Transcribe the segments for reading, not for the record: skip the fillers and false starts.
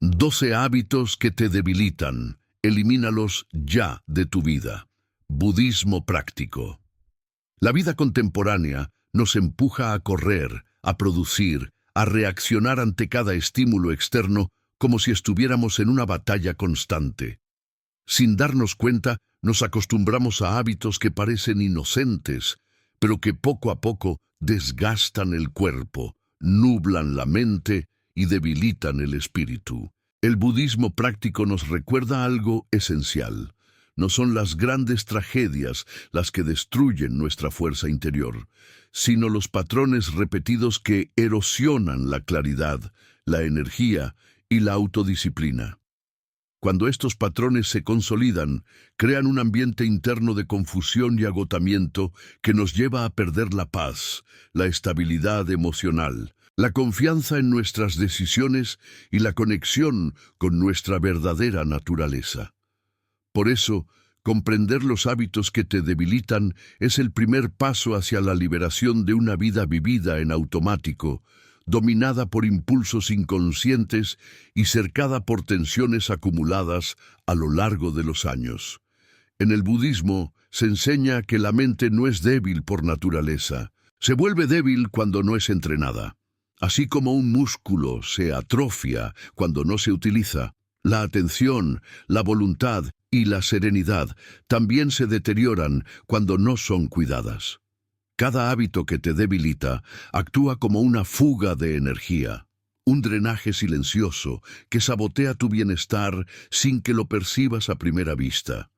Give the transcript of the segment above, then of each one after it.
12 hábitos que te debilitan. Elimínalos ya de tu vida. Budismo práctico. La vida contemporánea nos empuja a correr, a producir, a reaccionar ante cada estímulo externo como si estuviéramos en una batalla constante. Sin darnos cuenta, nos acostumbramos a hábitos que parecen inocentes, pero que poco a poco desgastan el cuerpo, nublan la mente y debilitan el espíritu. El budismo práctico nos recuerda algo esencial. No son las grandes tragedias las que destruyen nuestra fuerza interior, sino los patrones repetidos que erosionan la claridad, la energía y la autodisciplina. Cuando estos patrones se consolidan, crean un ambiente interno de confusión y agotamiento que nos lleva a perder la paz, la estabilidad emocional, la confianza en nuestras decisiones y la conexión con nuestra verdadera naturaleza. Por eso, comprender los hábitos que te debilitan es el primer paso hacia la liberación de una vida vivida en automático, dominada por impulsos inconscientes y cercada por tensiones acumuladas a lo largo de los años. En el budismo se enseña que la mente no es débil por naturaleza, se vuelve débil cuando no es entrenada. Así como un músculo se atrofia cuando no se utiliza, la atención, la voluntad y la serenidad también se deterioran cuando no son cuidadas. Cada hábito que te debilita actúa como una fuga de energía, un drenaje silencioso que sabotea tu bienestar sin que lo percibas a primera vista.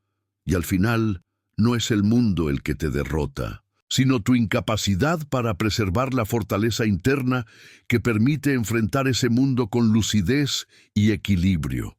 Y al final, no es el mundo el que te derrota, sino tu incapacidad para preservar la fortaleza interna que permite enfrentar ese mundo con lucidez y equilibrio.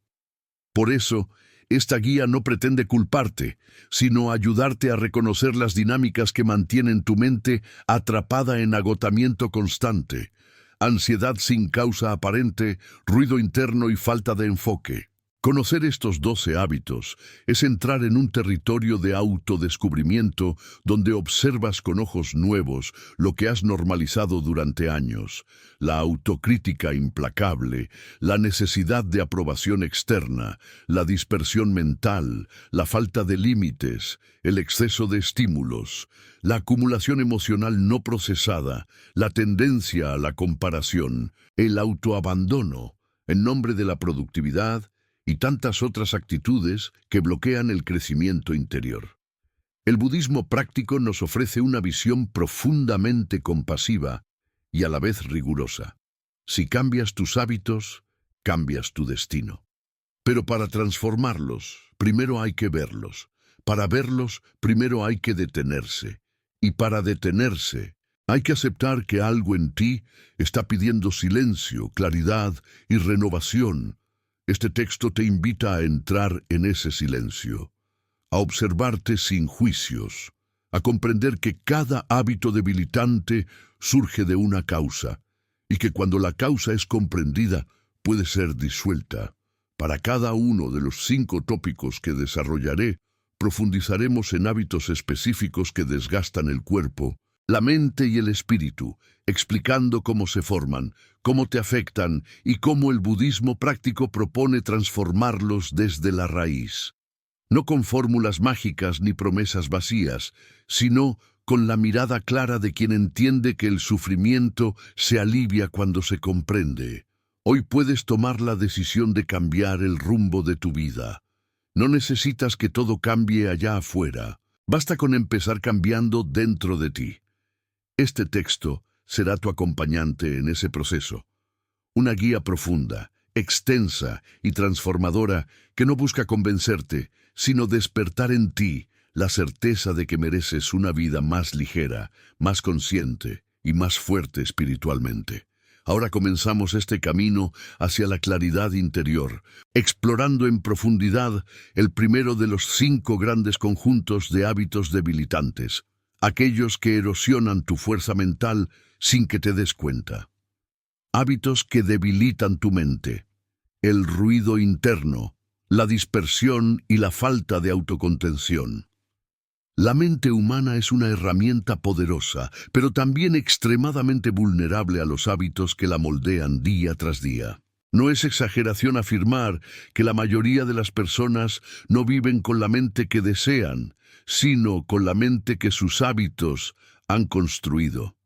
Por eso, esta guía no pretende culparte, sino ayudarte a reconocer las dinámicas que mantienen tu mente atrapada en agotamiento constante, ansiedad sin causa aparente, ruido interno y falta de enfoque. Conocer estos 12 hábitos es entrar en un territorio de autodescubrimiento donde observas con ojos nuevos lo que has normalizado durante años, la autocrítica implacable, la necesidad de aprobación externa, la dispersión mental, la falta de límites, el exceso de estímulos, la acumulación emocional no procesada, la tendencia a la comparación, el autoabandono, en nombre de la productividad, y tantas otras actitudes que bloquean el crecimiento interior. El budismo práctico nos ofrece una visión profundamente compasiva y a la vez rigurosa. Si cambias tus hábitos, cambias tu destino. Pero para transformarlos, primero hay que verlos. Para verlos, primero hay que detenerse. Y para detenerse, hay que aceptar que algo en ti está pidiendo silencio, claridad y renovación. Este texto te invita a entrar en ese silencio, a observarte sin juicios, a comprender que cada hábito debilitante surge de una causa, y que cuando la causa es comprendida, puede ser disuelta. Para cada uno de los 5 tópicos que desarrollaré, profundizaremos en hábitos específicos que desgastan el cuerpo, la mente y el espíritu, explicando cómo se forman, cómo te afectan y cómo el budismo práctico propone transformarlos desde la raíz. No con fórmulas mágicas ni promesas vacías, sino con la mirada clara de quien entiende que el sufrimiento se alivia cuando se comprende. Hoy puedes tomar la decisión de cambiar el rumbo de tu vida. No necesitas que todo cambie allá afuera. Basta con empezar cambiando dentro de ti. Este texto será tu acompañante en ese proceso. Una guía profunda, extensa y transformadora que no busca convencerte, sino despertar en ti la certeza de que mereces una vida más ligera, más consciente y más fuerte espiritualmente. Ahora comenzamos este camino hacia la claridad interior, explorando en profundidad el primero de los 5 grandes conjuntos de hábitos debilitantes, aquellos que erosionan tu fuerza mental sin que te des cuenta. Hábitos que debilitan tu mente. El ruido interno, la dispersión y la falta de autocontención. La mente humana es una herramienta poderosa, pero también extremadamente vulnerable a los hábitos que la moldean día tras día. No es exageración afirmar que la mayoría de las personas no viven con la mente que desean, sino con la mente que sus hábitos han construido.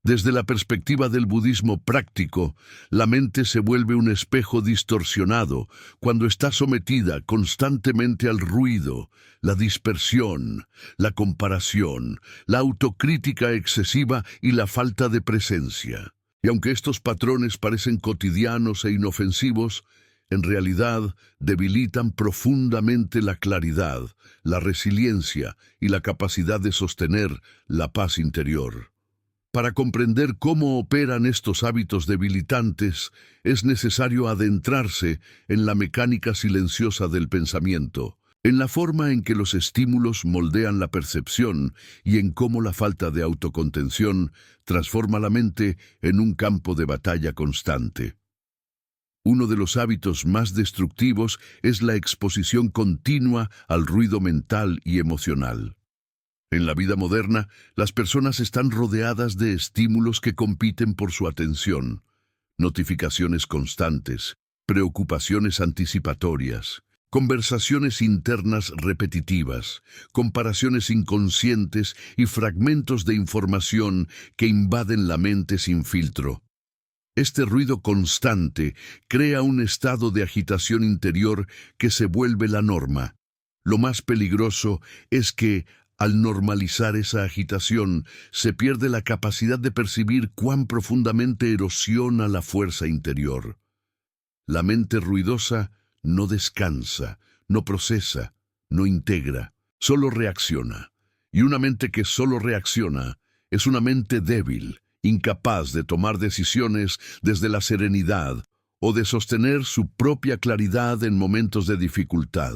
Desde la perspectiva del budismo práctico, la mente se vuelve un espejo distorsionado cuando está sometida constantemente al ruido, la dispersión, la comparación, la autocrítica excesiva y la falta de presencia. Y aunque estos patrones parecen cotidianos e inofensivos, en realidad debilitan profundamente la claridad, la resiliencia y la capacidad de sostener la paz interior. Para comprender cómo operan estos hábitos debilitantes, es necesario adentrarse en la mecánica silenciosa del pensamiento, en la forma en que los estímulos moldean la percepción y en cómo la falta de autocontención transforma la mente en un campo de batalla constante. Uno de los hábitos más destructivos es la exposición continua al ruido mental y emocional. En la vida moderna, las personas están rodeadas de estímulos que compiten por su atención, notificaciones constantes, preocupaciones anticipatorias, conversaciones internas repetitivas, comparaciones inconscientes y fragmentos de información que invaden la mente sin filtro. Este ruido constante crea un estado de agitación interior que se vuelve la norma. Lo más peligroso es que, al normalizar esa agitación, se pierde la capacidad de percibir cuán profundamente erosiona la fuerza interior. La mente ruidosa no descansa, no procesa, no integra, solo reacciona. Y una mente que solo reacciona es una mente débil, incapaz de tomar decisiones desde la serenidad o de sostener su propia claridad en momentos de dificultad.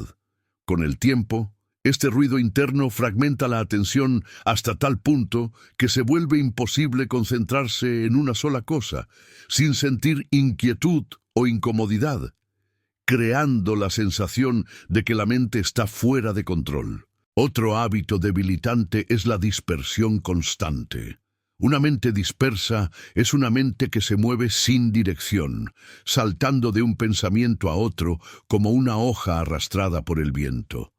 Con el tiempo, este ruido interno fragmenta la atención hasta tal punto que se vuelve imposible concentrarse en una sola cosa, sin sentir inquietud o incomodidad, creando la sensación de que la mente está fuera de control. Otro hábito debilitante es la dispersión constante. Una mente dispersa es una mente que se mueve sin dirección, saltando de un pensamiento a otro como una hoja arrastrada por el viento.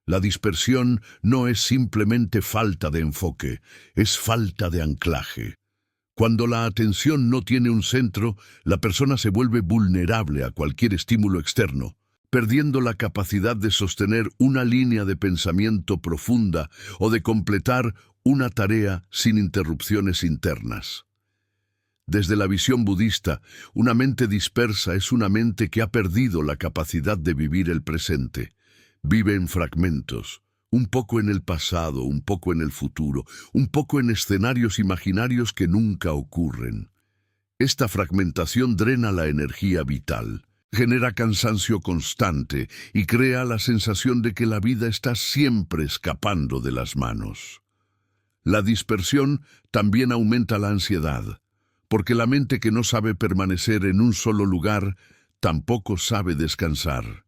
La dispersión no es simplemente falta de enfoque, es falta de anclaje. Cuando la atención no tiene un centro, la persona se vuelve vulnerable a cualquier estímulo externo, perdiendo la capacidad de sostener una línea de pensamiento profunda o de completar una tarea sin interrupciones internas. Desde la visión budista, una mente dispersa es una mente que ha perdido la capacidad de vivir el presente. Vive en fragmentos, un poco en el pasado, un poco en el futuro, un poco en escenarios imaginarios que nunca ocurren. Esta fragmentación drena la energía vital, genera cansancio constante y crea la sensación de que la vida está siempre escapando de las manos. La dispersión también aumenta la ansiedad, porque la mente que no sabe permanecer en un solo lugar tampoco sabe descansar.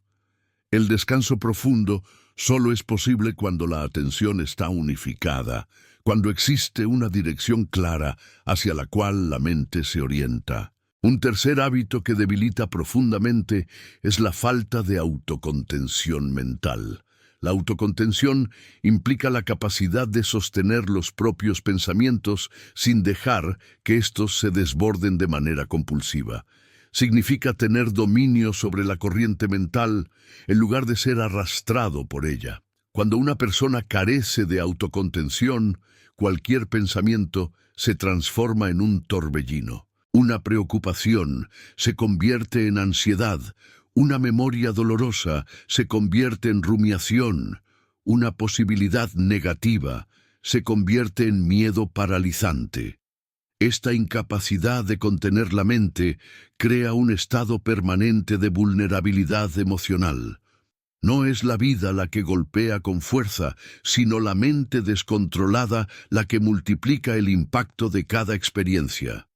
El descanso profundo solo es posible cuando la atención está unificada, cuando existe una dirección clara hacia la cual la mente se orienta. Un tercer hábito que debilita profundamente es la falta de autocontención mental. La autocontención implica la capacidad de sostener los propios pensamientos sin dejar que estos se desborden de manera compulsiva. Significa tener dominio sobre la corriente mental en lugar de ser arrastrado por ella. Cuando una persona carece de autocontención, cualquier pensamiento se transforma en un torbellino. Una preocupación se convierte en ansiedad, una memoria dolorosa se convierte en rumiación, una posibilidad negativa se convierte en miedo paralizante. Esta incapacidad de contener la mente crea un estado permanente de vulnerabilidad emocional. No es la vida la que golpea con fuerza, sino la mente descontrolada la que multiplica el impacto de cada experiencia.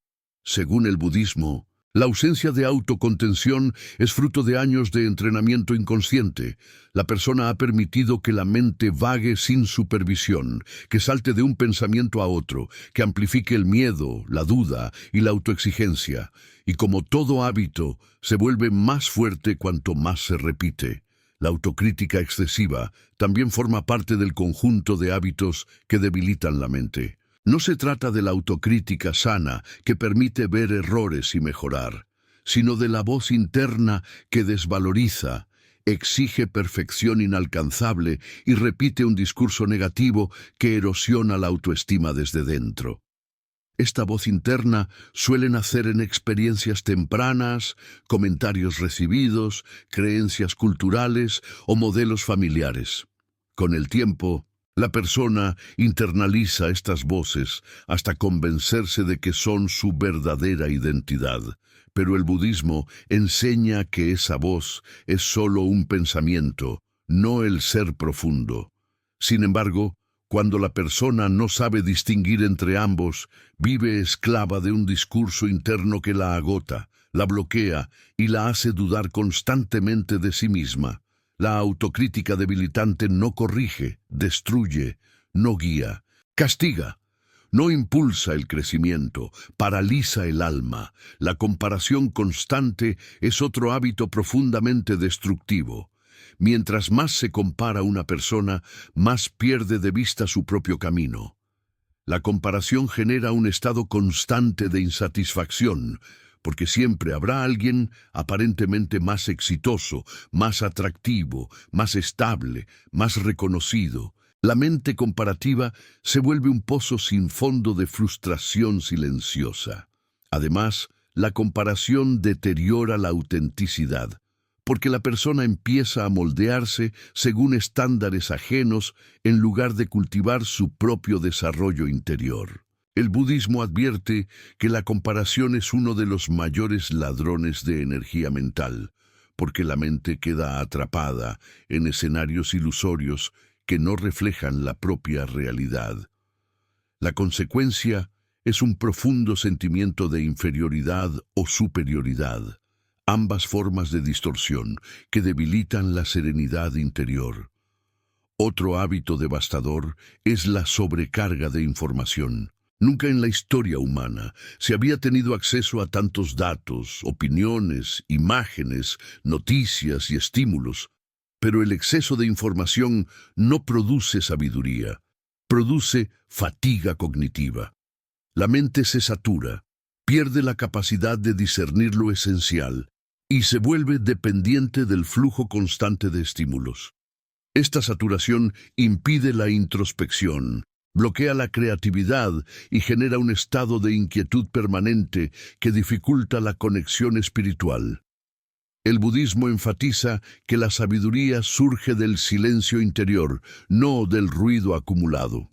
Según el budismo, La ausencia de autocontención es fruto de años de entrenamiento inconsciente. La persona ha permitido que la mente vague sin supervisión, que salte de un pensamiento a otro, que amplifique el miedo, la duda y la autoexigencia. Y como todo hábito, se vuelve más fuerte cuanto más se repite. La autocrítica excesiva también forma parte del conjunto de hábitos que debilitan la mente. No se trata de la autocrítica sana que permite ver errores y mejorar, sino de la voz interna que desvaloriza, exige perfección inalcanzable y repite un discurso negativo que erosiona la autoestima desde dentro. Esta voz interna suele nacer en experiencias tempranas, comentarios recibidos, creencias culturales o modelos familiares. Con el tiempo, la persona internaliza estas voces hasta convencerse de que son su verdadera identidad. Pero el budismo enseña que esa voz es solo un pensamiento, no el ser profundo. Sin embargo, cuando la persona no sabe distinguir entre ambos, vive esclava de un discurso interno que la agota, la bloquea y la hace dudar constantemente de sí misma. La autocrítica debilitante no corrige, destruye, no guía, castiga, no impulsa el crecimiento, paraliza el alma. La comparación constante es otro hábito profundamente destructivo. Mientras más se compara una persona, más pierde de vista su propio camino. La comparación genera un estado constante de insatisfacción, porque siempre habrá alguien aparentemente más exitoso, más atractivo, más estable, más reconocido. La mente comparativa se vuelve un pozo sin fondo de frustración silenciosa. Además, la comparación deteriora la autenticidad, porque la persona empieza a moldearse según estándares ajenos en lugar de cultivar su propio desarrollo interior. El budismo advierte que la comparación es uno de los mayores ladrones de energía mental, porque la mente queda atrapada en escenarios ilusorios que no reflejan la propia realidad. La consecuencia es un profundo sentimiento de inferioridad o superioridad, ambas formas de distorsión que debilitan la serenidad interior. Otro hábito devastador es la sobrecarga de información. Nunca en la historia humana se había tenido acceso a tantos datos, opiniones, imágenes, noticias y estímulos, pero el exceso de información no produce sabiduría, produce fatiga cognitiva. La mente se satura, pierde la capacidad de discernir lo esencial y se vuelve dependiente del flujo constante de estímulos. Esta saturación impide la introspección, bloquea la creatividad y genera un estado de inquietud permanente que dificulta la conexión espiritual. El budismo enfatiza que la sabiduría surge del silencio interior, no del ruido acumulado.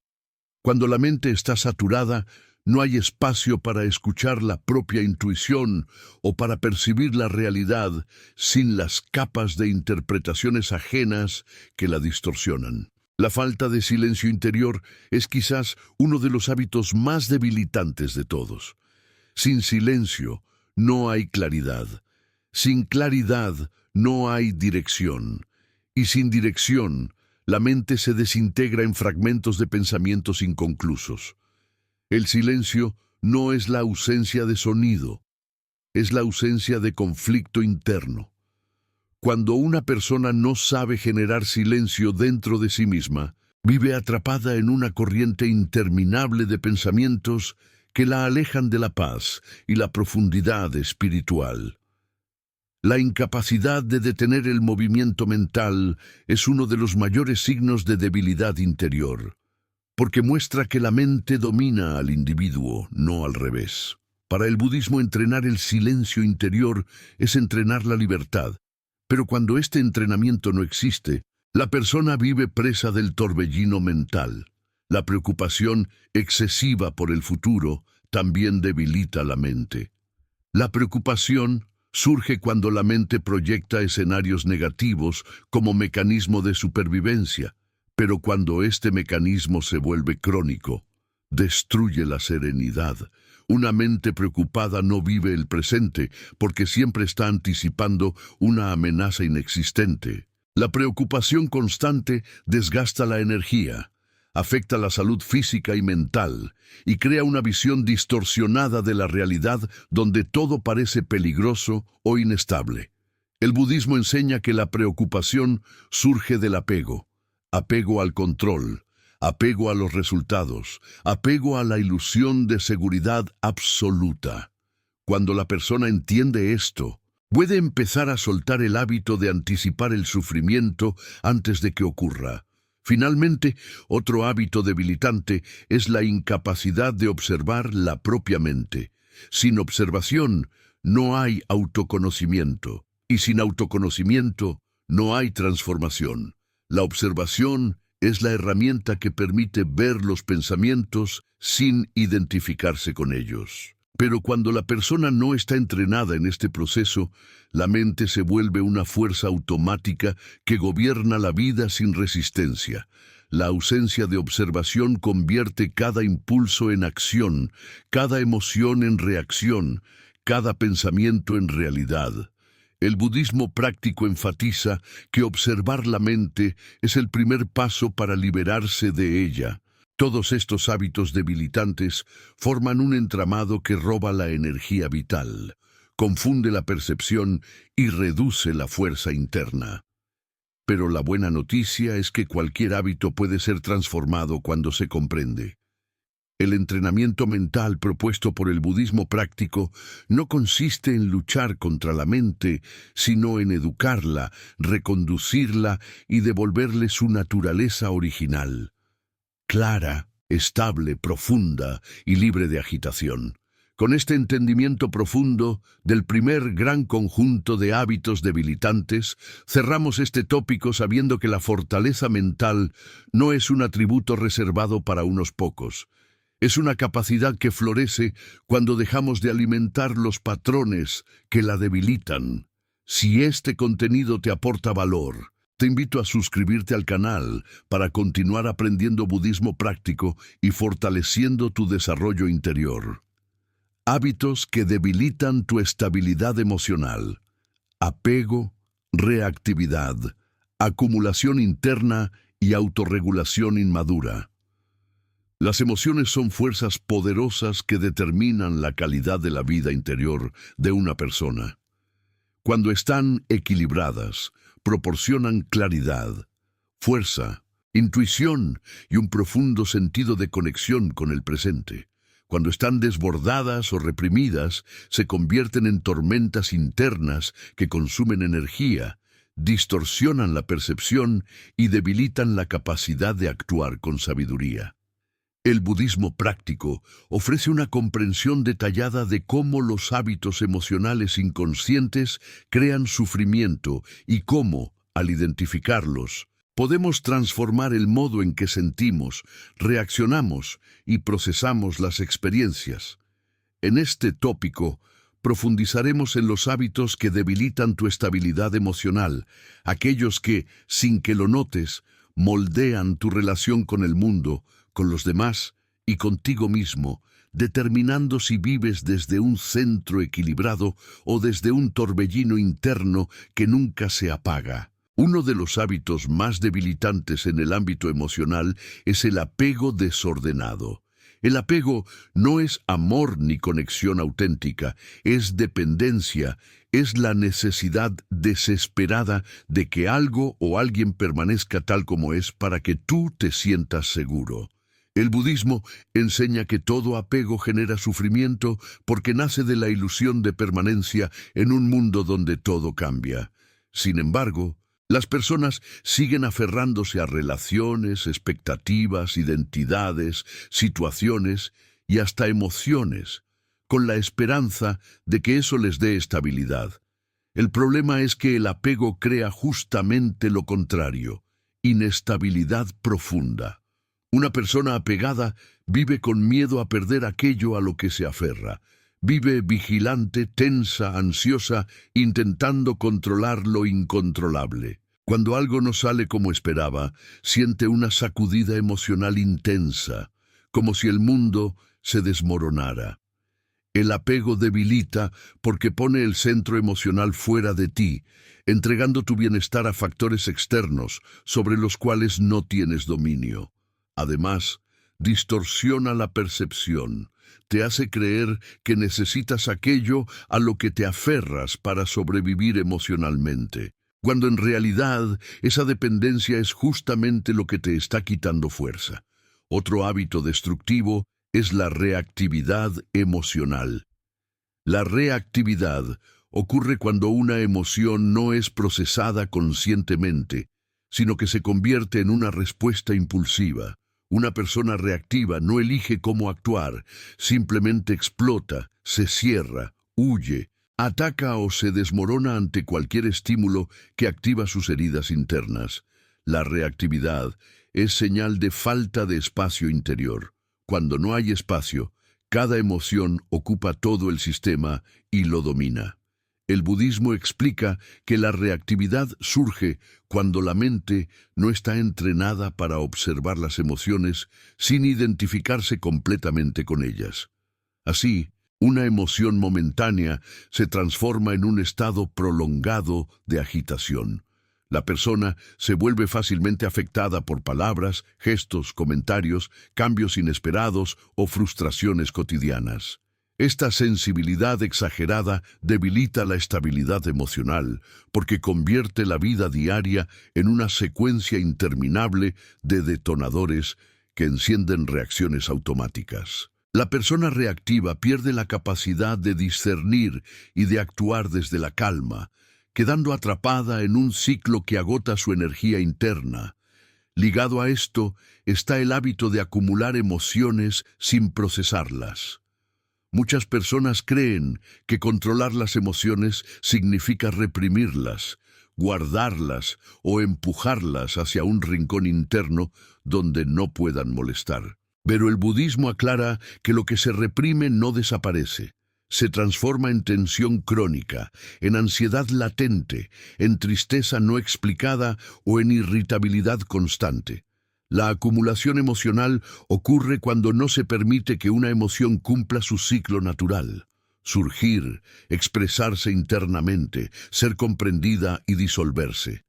Cuando la mente está saturada, no hay espacio para escuchar la propia intuición o para percibir la realidad sin las capas de interpretaciones ajenas que la distorsionan. La falta de silencio interior es quizás uno de los hábitos más debilitantes de todos. Sin silencio no hay claridad. Sin claridad no hay dirección. Y sin dirección, la mente se desintegra en fragmentos de pensamientos inconclusos. El silencio no es la ausencia de sonido, es la ausencia de conflicto interno. Cuando una persona no sabe generar silencio dentro de sí misma, vive atrapada en una corriente interminable de pensamientos que la alejan de la paz y la profundidad espiritual. La incapacidad de detener el movimiento mental es uno de los mayores signos de debilidad interior, porque muestra que la mente domina al individuo, no al revés. Para el budismo, entrenar el silencio interior es entrenar la libertad. Pero cuando este entrenamiento no existe, la persona vive presa del torbellino mental. La preocupación excesiva por el futuro también debilita la mente. La preocupación surge cuando la mente proyecta escenarios negativos como mecanismo de supervivencia, pero cuando este mecanismo se vuelve crónico, destruye la serenidad, Una mente preocupada no vive el presente porque siempre está anticipando una amenaza inexistente. La preocupación constante desgasta la energía, afecta la salud física y mental y crea una visión distorsionada de la realidad donde todo parece peligroso o inestable. El budismo enseña que la preocupación surge del apego, apego al control, apego a los resultados, apego a la ilusión de seguridad absoluta. Cuando la persona entiende esto, puede empezar a soltar el hábito de anticipar el sufrimiento antes de que ocurra. Finalmente, otro hábito debilitante es la incapacidad de observar la propia mente. Sin observación, no hay autoconocimiento, y sin autoconocimiento, no hay transformación. La observación es la herramienta que permite ver los pensamientos sin identificarse con ellos. Pero cuando la persona no está entrenada en este proceso, la mente se vuelve una fuerza automática que gobierna la vida sin resistencia. La ausencia de observación convierte cada impulso en acción, cada emoción en reacción, cada pensamiento en realidad. El budismo práctico enfatiza que observar la mente es el primer paso para liberarse de ella. Todos estos hábitos debilitantes forman un entramado que roba la energía vital, confunde la percepción y reduce la fuerza interna. Pero la buena noticia es que cualquier hábito puede ser transformado cuando se comprende. El entrenamiento mental propuesto por el budismo práctico no consiste en luchar contra la mente, sino en educarla, reconducirla y devolverle su naturaleza original. Clara, estable, profunda y libre de agitación. Con este entendimiento profundo del primer gran conjunto de hábitos debilitantes, cerramos este tópico sabiendo que la fortaleza mental no es un atributo reservado para unos pocos. Es una capacidad que florece cuando dejamos de alimentar los patrones que la debilitan. Si este contenido te aporta valor, te invito a suscribirte al canal para continuar aprendiendo budismo práctico y fortaleciendo tu desarrollo interior. Hábitos que debilitan tu estabilidad emocional. Apego, reactividad, acumulación interna y autorregulación inmadura. Las emociones son fuerzas poderosas que determinan la calidad de la vida interior de una persona. Cuando están equilibradas, proporcionan claridad, fuerza, intuición y un profundo sentido de conexión con el presente. Cuando están desbordadas o reprimidas, se convierten en tormentas internas que consumen energía, distorsionan la percepción y debilitan la capacidad de actuar con sabiduría. El budismo práctico ofrece una comprensión detallada de cómo los hábitos emocionales inconscientes crean sufrimiento y cómo, al identificarlos, podemos transformar el modo en que sentimos, reaccionamos y procesamos las experiencias. En este tópico, profundizaremos en los hábitos que debilitan tu estabilidad emocional, aquellos que, sin que lo notes, moldean tu relación con el mundo, con los demás y contigo mismo, determinando si vives desde un centro equilibrado o desde un torbellino interno que nunca se apaga. Uno de los hábitos más debilitantes en el ámbito emocional es el apego desordenado. El apego no es amor ni conexión auténtica, es dependencia, es la necesidad desesperada de que algo o alguien permanezca tal como es para que tú te sientas seguro. El budismo enseña que todo apego genera sufrimiento porque nace de la ilusión de permanencia en un mundo donde todo cambia. Sin embargo, las personas siguen aferrándose a relaciones, expectativas, identidades, situaciones y hasta emociones, con la esperanza de que eso les dé estabilidad. El problema es que el apego crea justamente lo contrario, inestabilidad profunda. Una persona apegada vive con miedo a perder aquello a lo que se aferra. Vive vigilante, tensa, ansiosa, intentando controlar lo incontrolable. Cuando algo no sale como esperaba, siente una sacudida emocional intensa, como si el mundo se desmoronara. El apego debilita porque pone el centro emocional fuera de ti, entregando tu bienestar a factores externos sobre los cuales no tienes dominio. Además, distorsiona la percepción. Te hace creer que necesitas aquello a lo que te aferras para sobrevivir emocionalmente, cuando en realidad esa dependencia es justamente lo que te está quitando fuerza. Otro hábito destructivo es la reactividad emocional. La reactividad ocurre cuando una emoción no es procesada conscientemente, sino que se convierte en una respuesta impulsiva. Una persona reactiva no elige cómo actuar, simplemente explota, se cierra, huye, ataca o se desmorona ante cualquier estímulo que activa sus heridas internas. La reactividad es señal de falta de espacio interior. Cuando no hay espacio, cada emoción ocupa todo el sistema y lo domina. El budismo explica que la reactividad surge cuando la mente no está entrenada para observar las emociones sin identificarse completamente con ellas. Así, una emoción momentánea se transforma en un estado prolongado de agitación. La persona se vuelve fácilmente afectada por palabras, gestos, comentarios, cambios inesperados o frustraciones cotidianas. Esta sensibilidad exagerada debilita la estabilidad emocional porque convierte la vida diaria en una secuencia interminable de detonadores que encienden reacciones automáticas. La persona reactiva pierde la capacidad de discernir y de actuar desde la calma, quedando atrapada en un ciclo que agota su energía interna. Ligado a esto está el hábito de acumular emociones sin procesarlas. Muchas personas creen que controlar las emociones significa reprimirlas, guardarlas o empujarlas hacia un rincón interno donde no puedan molestar. Pero el budismo aclara que lo que se reprime no desaparece. Se transforma en tensión crónica, en ansiedad latente, en tristeza no explicada o en irritabilidad constante. La acumulación emocional ocurre cuando no se permite que una emoción cumpla su ciclo natural. Surgir, expresarse internamente, ser comprendida y disolverse.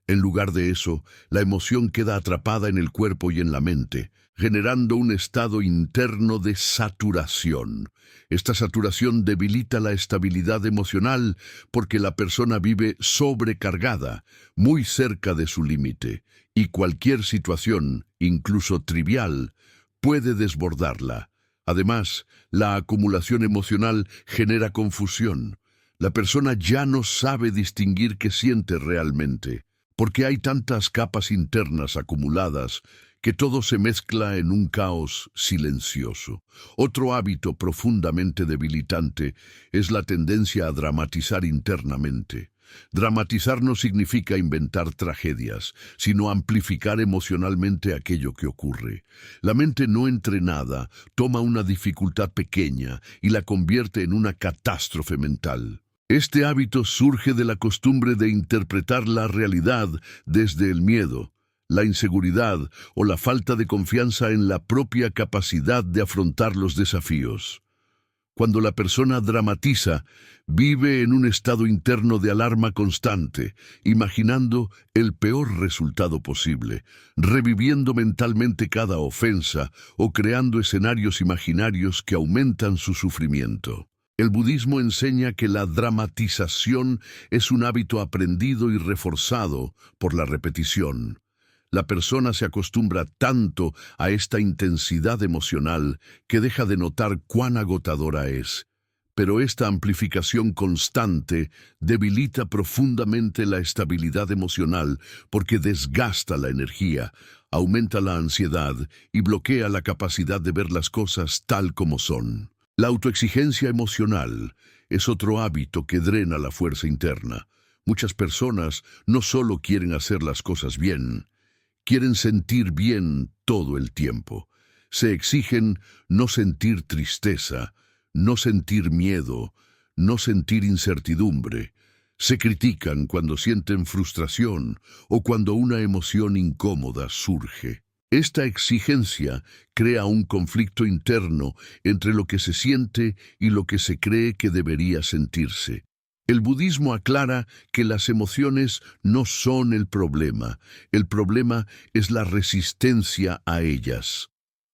En lugar de eso, la emoción queda atrapada en el cuerpo y en la mente, generando un estado interno de saturación. Esta saturación debilita la estabilidad emocional porque la persona vive sobrecargada, muy cerca de su límite, y cualquier situación, incluso trivial, puede desbordarla. Además, la acumulación emocional genera confusión. La persona ya no sabe distinguir qué siente realmente, porque hay tantas capas internas acumuladas que todo se mezcla en un caos silencioso. Otro hábito profundamente debilitante es la tendencia a dramatizar internamente. Dramatizar no significa inventar tragedias, sino amplificar emocionalmente aquello que ocurre. La mente no entrenada toma una dificultad pequeña y la convierte en una catástrofe mental. Este hábito surge de la costumbre de interpretar la realidad desde el miedo, la inseguridad o la falta de confianza en la propia capacidad de afrontar los desafíos. Cuando la persona dramatiza, vive en un estado interno de alarma constante, imaginando el peor resultado posible, reviviendo mentalmente cada ofensa o creando escenarios imaginarios que aumentan su sufrimiento. El budismo enseña que la dramatización es un hábito aprendido y reforzado por la repetición. La persona se acostumbra tanto a esta intensidad emocional que deja de notar cuán agotadora es. Pero esta amplificación constante debilita profundamente la estabilidad emocional porque desgasta la energía, aumenta la ansiedad y bloquea la capacidad de ver las cosas tal como son. La autoexigencia emocional es otro hábito que drena la fuerza interna. Muchas personas no solo quieren hacer las cosas bien, quieren sentir bien todo el tiempo. Se exigen no sentir tristeza, no sentir miedo, no sentir incertidumbre. Se critican cuando sienten frustración o cuando una emoción incómoda surge. Esta exigencia crea un conflicto interno entre lo que se siente y lo que se cree que debería sentirse. El budismo aclara que las emociones no son el problema es la resistencia a ellas.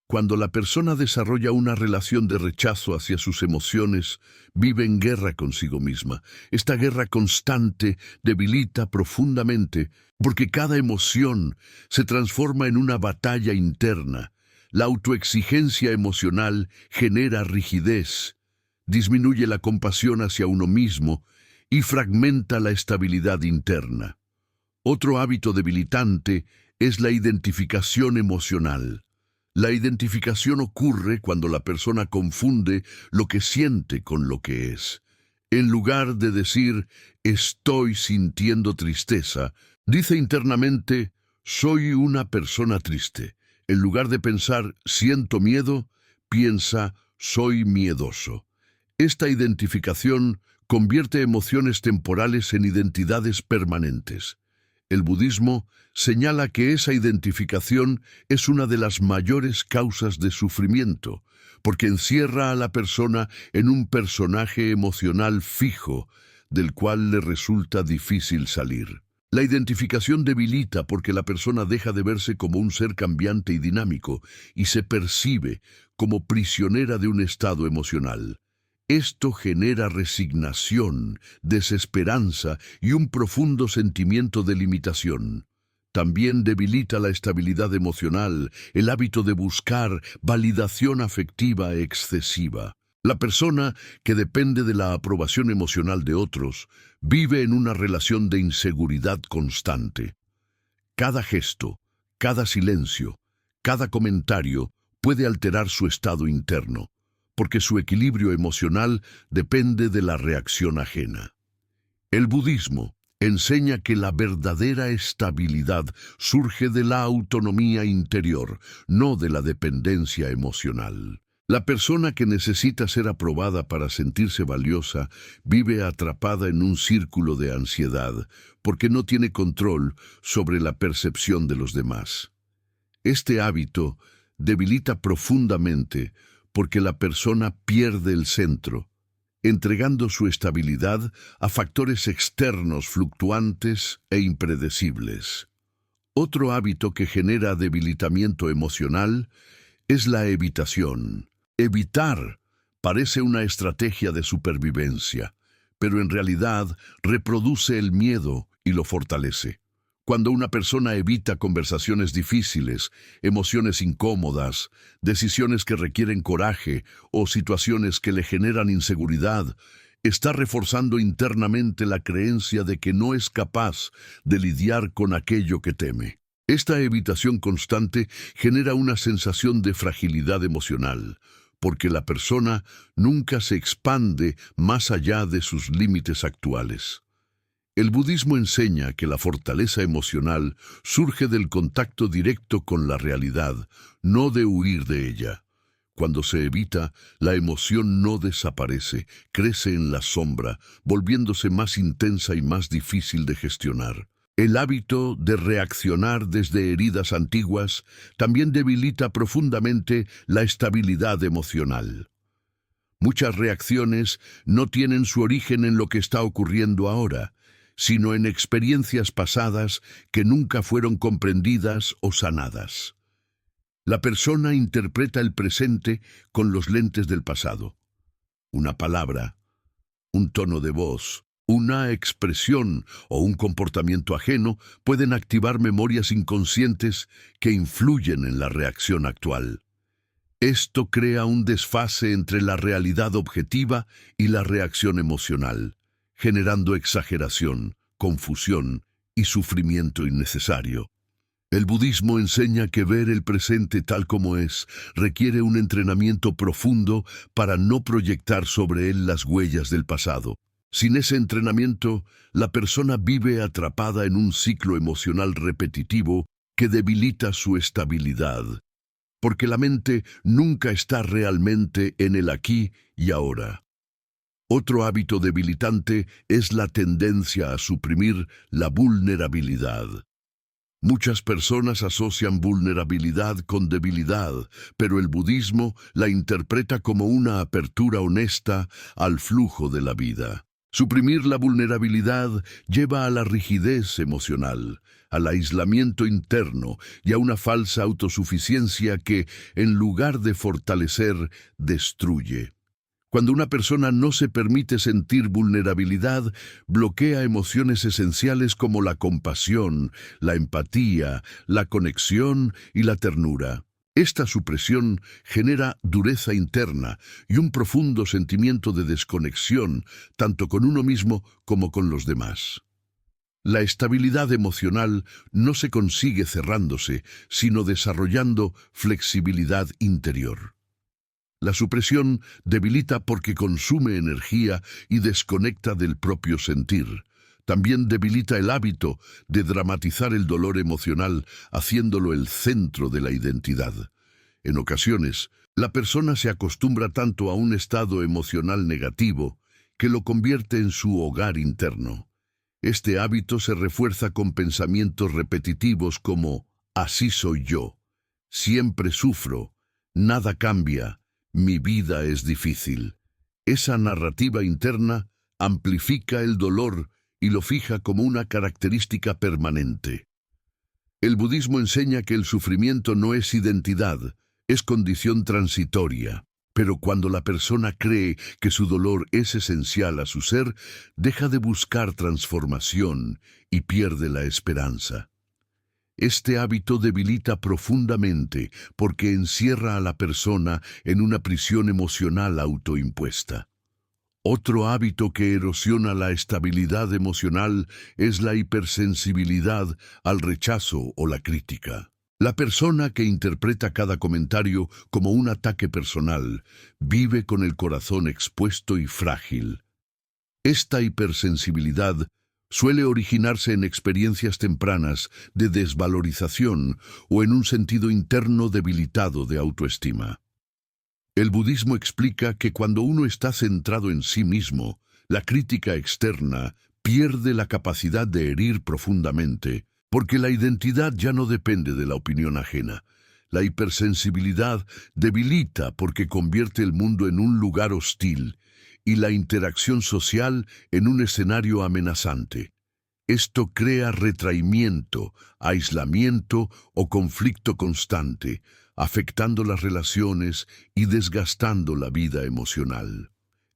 Cuando la persona desarrolla una relación de rechazo hacia sus emociones, vive en guerra consigo misma. Esta guerra constante debilita profundamente porque cada emoción se transforma en una batalla interna. La autoexigencia emocional genera rigidez, disminuye la compasión hacia uno mismo y fragmenta la estabilidad interna. Otro hábito debilitante es la identificación emocional. La identificación ocurre cuando la persona confunde lo que siente con lo que es. En lugar de decir, estoy sintiendo tristeza, dice internamente, soy una persona triste. En lugar de pensar, siento miedo, piensa, soy miedoso. Esta identificación convierte emociones temporales en identidades permanentes. El budismo señala que esa identificación es una de las mayores causas de sufrimiento, porque encierra a la persona en un personaje emocional fijo, del cual le resulta difícil salir. La identificación debilita porque la persona deja de verse como un ser cambiante y dinámico y se percibe como prisionera de un estado emocional. Esto genera resignación, desesperanza y un profundo sentimiento de limitación. También debilita la estabilidad emocional, el hábito de buscar validación afectiva excesiva. La persona que depende de la aprobación emocional de otros vive en una relación de inseguridad constante. Cada gesto, cada silencio, cada comentario puede alterar su estado interno, porque su equilibrio emocional depende de la reacción ajena. El budismo enseña que la verdadera estabilidad surge de la autonomía interior, no de la dependencia emocional. La persona que necesita ser aprobada para sentirse valiosa vive atrapada en un círculo de ansiedad, porque no tiene control sobre la percepción de los demás. Este hábito debilita profundamente porque la persona pierde el centro, entregando su estabilidad a factores externos fluctuantes e impredecibles. Otro hábito que genera debilitamiento emocional es la evitación. Evitar parece una estrategia de supervivencia, pero en realidad reproduce el miedo y lo fortalece. Cuando una persona evita conversaciones difíciles, emociones incómodas, decisiones que requieren coraje o situaciones que le generan inseguridad, está reforzando internamente la creencia de que no es capaz de lidiar con aquello que teme. Esta evitación constante genera una sensación de fragilidad emocional, porque la persona nunca se expande más allá de sus límites actuales. El budismo enseña que la fortaleza emocional surge del contacto directo con la realidad, no de huir de ella. Cuando se evita, la emoción no desaparece, crece en la sombra, volviéndose más intensa y más difícil de gestionar. El hábito de reaccionar desde heridas antiguas también debilita profundamente la estabilidad emocional. Muchas reacciones no tienen su origen en lo que está ocurriendo ahora, sino en experiencias pasadas que nunca fueron comprendidas o sanadas. La persona interpreta el presente con los lentes del pasado. Una palabra, un tono de voz, una expresión o un comportamiento ajeno pueden activar memorias inconscientes que influyen en la reacción actual. Esto crea un desfase entre la realidad objetiva y la reacción emocional, generando exageración, confusión y sufrimiento innecesario. El budismo enseña que ver el presente tal como es requiere un entrenamiento profundo para no proyectar sobre él las huellas del pasado. Sin ese entrenamiento, la persona vive atrapada en un ciclo emocional repetitivo que debilita su estabilidad, porque la mente nunca está realmente en el aquí y ahora. Otro hábito debilitante es la tendencia a suprimir la vulnerabilidad. Muchas personas asocian vulnerabilidad con debilidad, pero el budismo la interpreta como una apertura honesta al flujo de la vida. Suprimir la vulnerabilidad lleva a la rigidez emocional, al aislamiento interno y a una falsa autosuficiencia que, en lugar de fortalecer, destruye. Cuando una persona no se permite sentir vulnerabilidad, bloquea emociones esenciales como la compasión, la empatía, la conexión y la ternura. Esta supresión genera dureza interna y un profundo sentimiento de desconexión, tanto con uno mismo como con los demás. La estabilidad emocional no se consigue cerrándose, sino desarrollando flexibilidad interior. La supresión debilita porque consume energía y desconecta del propio sentir. También debilita el hábito de dramatizar el dolor emocional, haciéndolo el centro de la identidad. En ocasiones, la persona se acostumbra tanto a un estado emocional negativo que lo convierte en su hogar interno. Este hábito se refuerza con pensamientos repetitivos como «así soy yo», «siempre sufro», «nada cambia», «mi vida es difícil». Esa narrativa interna amplifica el dolor y lo fija como una característica permanente. El budismo enseña que el sufrimiento no es identidad, es condición transitoria. Pero cuando la persona cree que su dolor es esencial a su ser, deja de buscar transformación y pierde la esperanza. Este hábito debilita profundamente porque encierra a la persona en una prisión emocional autoimpuesta. Otro hábito que erosiona la estabilidad emocional es la hipersensibilidad al rechazo o la crítica. La persona que interpreta cada comentario como un ataque personal vive con el corazón expuesto y frágil. Esta hipersensibilidad suele originarse en experiencias tempranas de desvalorización o en un sentido interno debilitado de autoestima. El budismo explica que cuando uno está centrado en sí mismo, la crítica externa pierde la capacidad de herir profundamente, porque la identidad ya no depende de la opinión ajena. La hipersensibilidad debilita porque convierte el mundo en un lugar hostil y la interacción social en un escenario amenazante. Esto crea retraimiento, aislamiento o conflicto constante, afectando las relaciones y desgastando la vida emocional.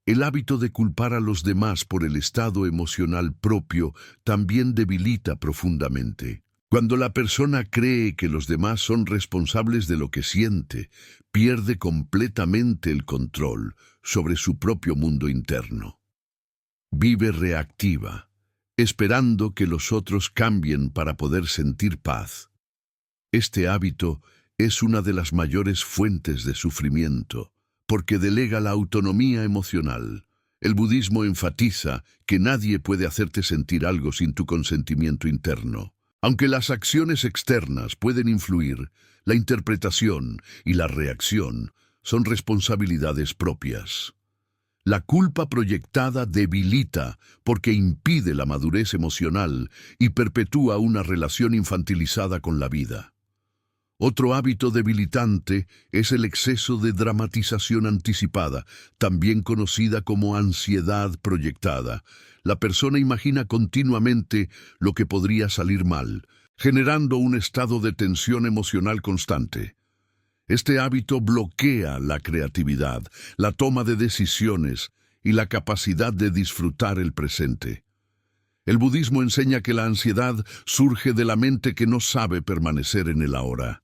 El hábito de culpar a los demás por el estado emocional propio también debilita profundamente. Cuando la persona cree que los demás son responsables de lo que siente, pierde completamente el control sobre su propio mundo interno. Vive reactiva, esperando que los otros cambien para poder sentir paz. Este hábito es una de las mayores fuentes de sufrimiento, porque delega la autonomía emocional. El budismo enfatiza que nadie puede hacerte sentir algo sin tu consentimiento interno. Aunque las acciones externas pueden influir, la interpretación y la reacción son responsabilidades propias. La culpa proyectada debilita porque impide la madurez emocional y perpetúa una relación infantilizada con la vida. Otro hábito debilitante es el exceso de dramatización anticipada, también conocida como ansiedad proyectada. La persona imagina continuamente lo que podría salir mal, generando un estado de tensión emocional constante. Este hábito bloquea la creatividad, la toma de decisiones y la capacidad de disfrutar el presente. El budismo enseña que la ansiedad surge de la mente que no sabe permanecer en el ahora.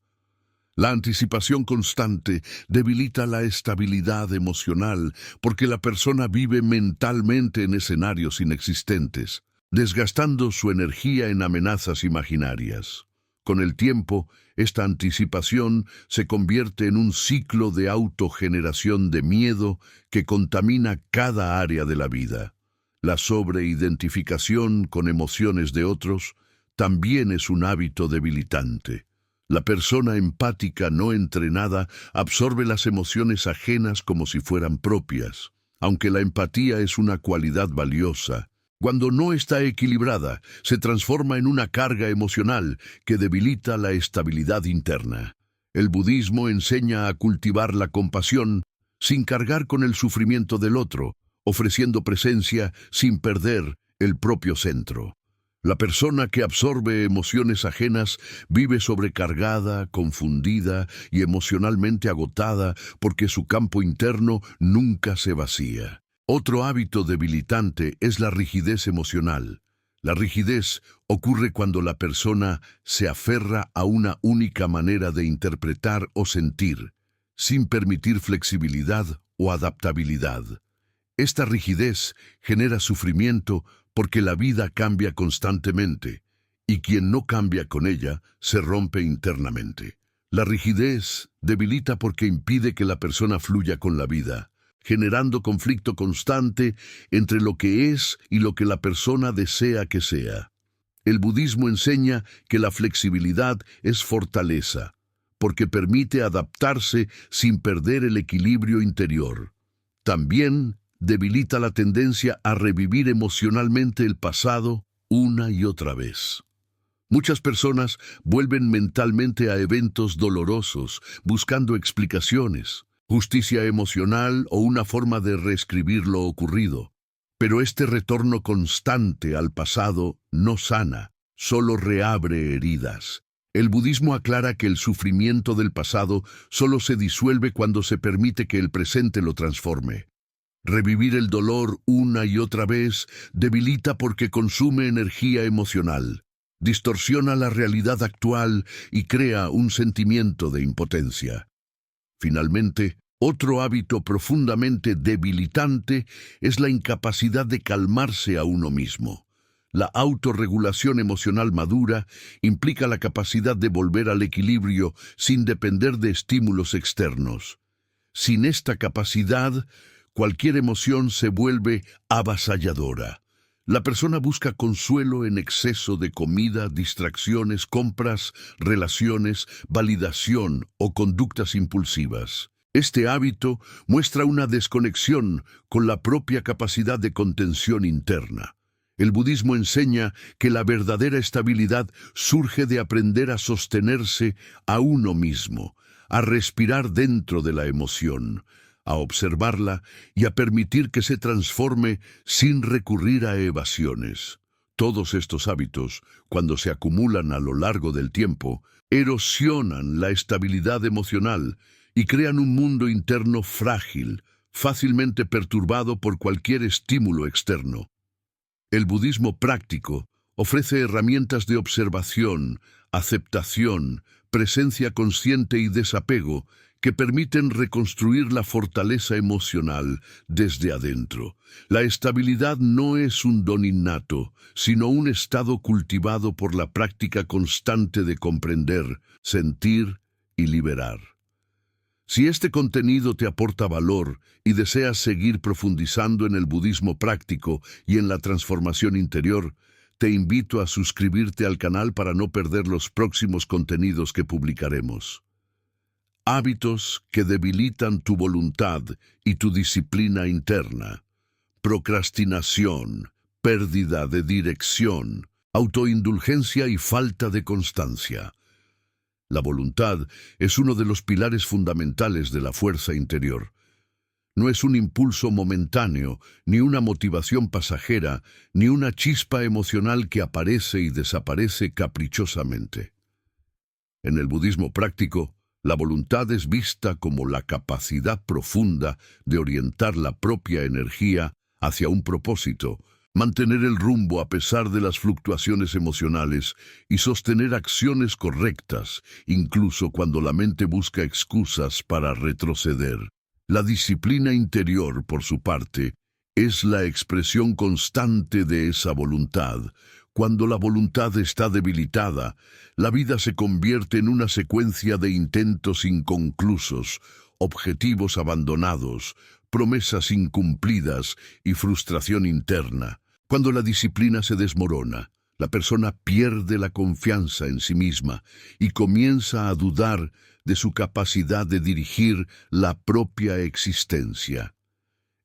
La anticipación constante debilita la estabilidad emocional porque la persona vive mentalmente en escenarios inexistentes, desgastando su energía en amenazas imaginarias. Con el tiempo, esta anticipación se convierte en un ciclo de autogeneración de miedo que contamina cada área de la vida. La sobreidentificación con emociones de otros también es un hábito debilitante. La persona empática no entrenada absorbe las emociones ajenas como si fueran propias. Aunque la empatía es una cualidad valiosa, Cuando no está equilibrada, se transforma en una carga emocional que debilita la estabilidad interna. El budismo enseña a cultivar la compasión sin cargar con el sufrimiento del otro, ofreciendo presencia sin perder el propio centro. La persona que absorbe emociones ajenas vive sobrecargada, confundida y emocionalmente agotada porque su campo interno nunca se vacía. Otro hábito debilitante es la rigidez emocional. La rigidez ocurre cuando la persona se aferra a una única manera de interpretar o sentir, sin permitir flexibilidad o adaptabilidad. Esta rigidez genera sufrimiento porque la vida cambia constantemente, y quien no cambia con ella se rompe internamente. La rigidez debilita porque impide que la persona fluya con la vida, generando conflicto constante entre lo que es y lo que la persona desea que sea. El budismo enseña que la flexibilidad es fortaleza, porque permite adaptarse sin perder el equilibrio interior. También debilita la tendencia a revivir emocionalmente el pasado una y otra vez. Muchas personas vuelven mentalmente a eventos dolorosos, buscando explicaciones, justicia emocional o una forma de reescribir lo ocurrido. Pero este retorno constante al pasado no sana, solo reabre heridas. El budismo aclara que el sufrimiento del pasado solo se disuelve cuando se permite que el presente lo transforme. Revivir el dolor una y otra vez debilita porque consume energía emocional, distorsiona la realidad actual y crea un sentimiento de impotencia. Finalmente, otro hábito profundamente debilitante es la incapacidad de calmarse a uno mismo. La autorregulación emocional madura implica la capacidad de volver al equilibrio sin depender de estímulos externos. Sin esta capacidad, cualquier emoción se vuelve avasalladora. La persona busca consuelo en exceso de comida, distracciones, compras, relaciones, validación o conductas impulsivas. Este hábito muestra una desconexión con la propia capacidad de contención interna. El budismo enseña que la verdadera estabilidad surge de aprender a sostenerse a uno mismo, a respirar dentro de la emoción, a observarla y a permitir que se transforme sin recurrir a evasiones. Todos estos hábitos, cuando se acumulan a lo largo del tiempo, erosionan la estabilidad emocional y crean un mundo interno frágil, fácilmente perturbado por cualquier estímulo externo. El budismo práctico ofrece herramientas de observación, aceptación, presencia consciente y desapego que permiten reconstruir la fortaleza emocional desde adentro. La estabilidad no es un don innato, sino un estado cultivado por la práctica constante de comprender, sentir y liberar. Si este contenido te aporta valor y deseas seguir profundizando en el budismo práctico y en la transformación interior, te invito a suscribirte al canal para no perder los próximos contenidos que publicaremos. Hábitos que debilitan tu voluntad y tu disciplina interna. Procrastinación, pérdida de dirección, autoindulgencia y falta de constancia. La voluntad es uno de los pilares fundamentales de la fuerza interior. No es un impulso momentáneo, ni una motivación pasajera, ni una chispa emocional que aparece y desaparece caprichosamente. En el budismo práctico, la voluntad es vista como la capacidad profunda de orientar la propia energía hacia un propósito, mantener el rumbo a pesar de las fluctuaciones emocionales y sostener acciones correctas, incluso cuando la mente busca excusas para retroceder. La disciplina interior, por su parte, es la expresión constante de esa voluntad. Cuando la voluntad está debilitada, la vida se convierte en una secuencia de intentos inconclusos, objetivos abandonados, promesas incumplidas y frustración interna. Cuando la disciplina se desmorona, la persona pierde la confianza en sí misma y comienza a dudar de su capacidad de dirigir la propia existencia.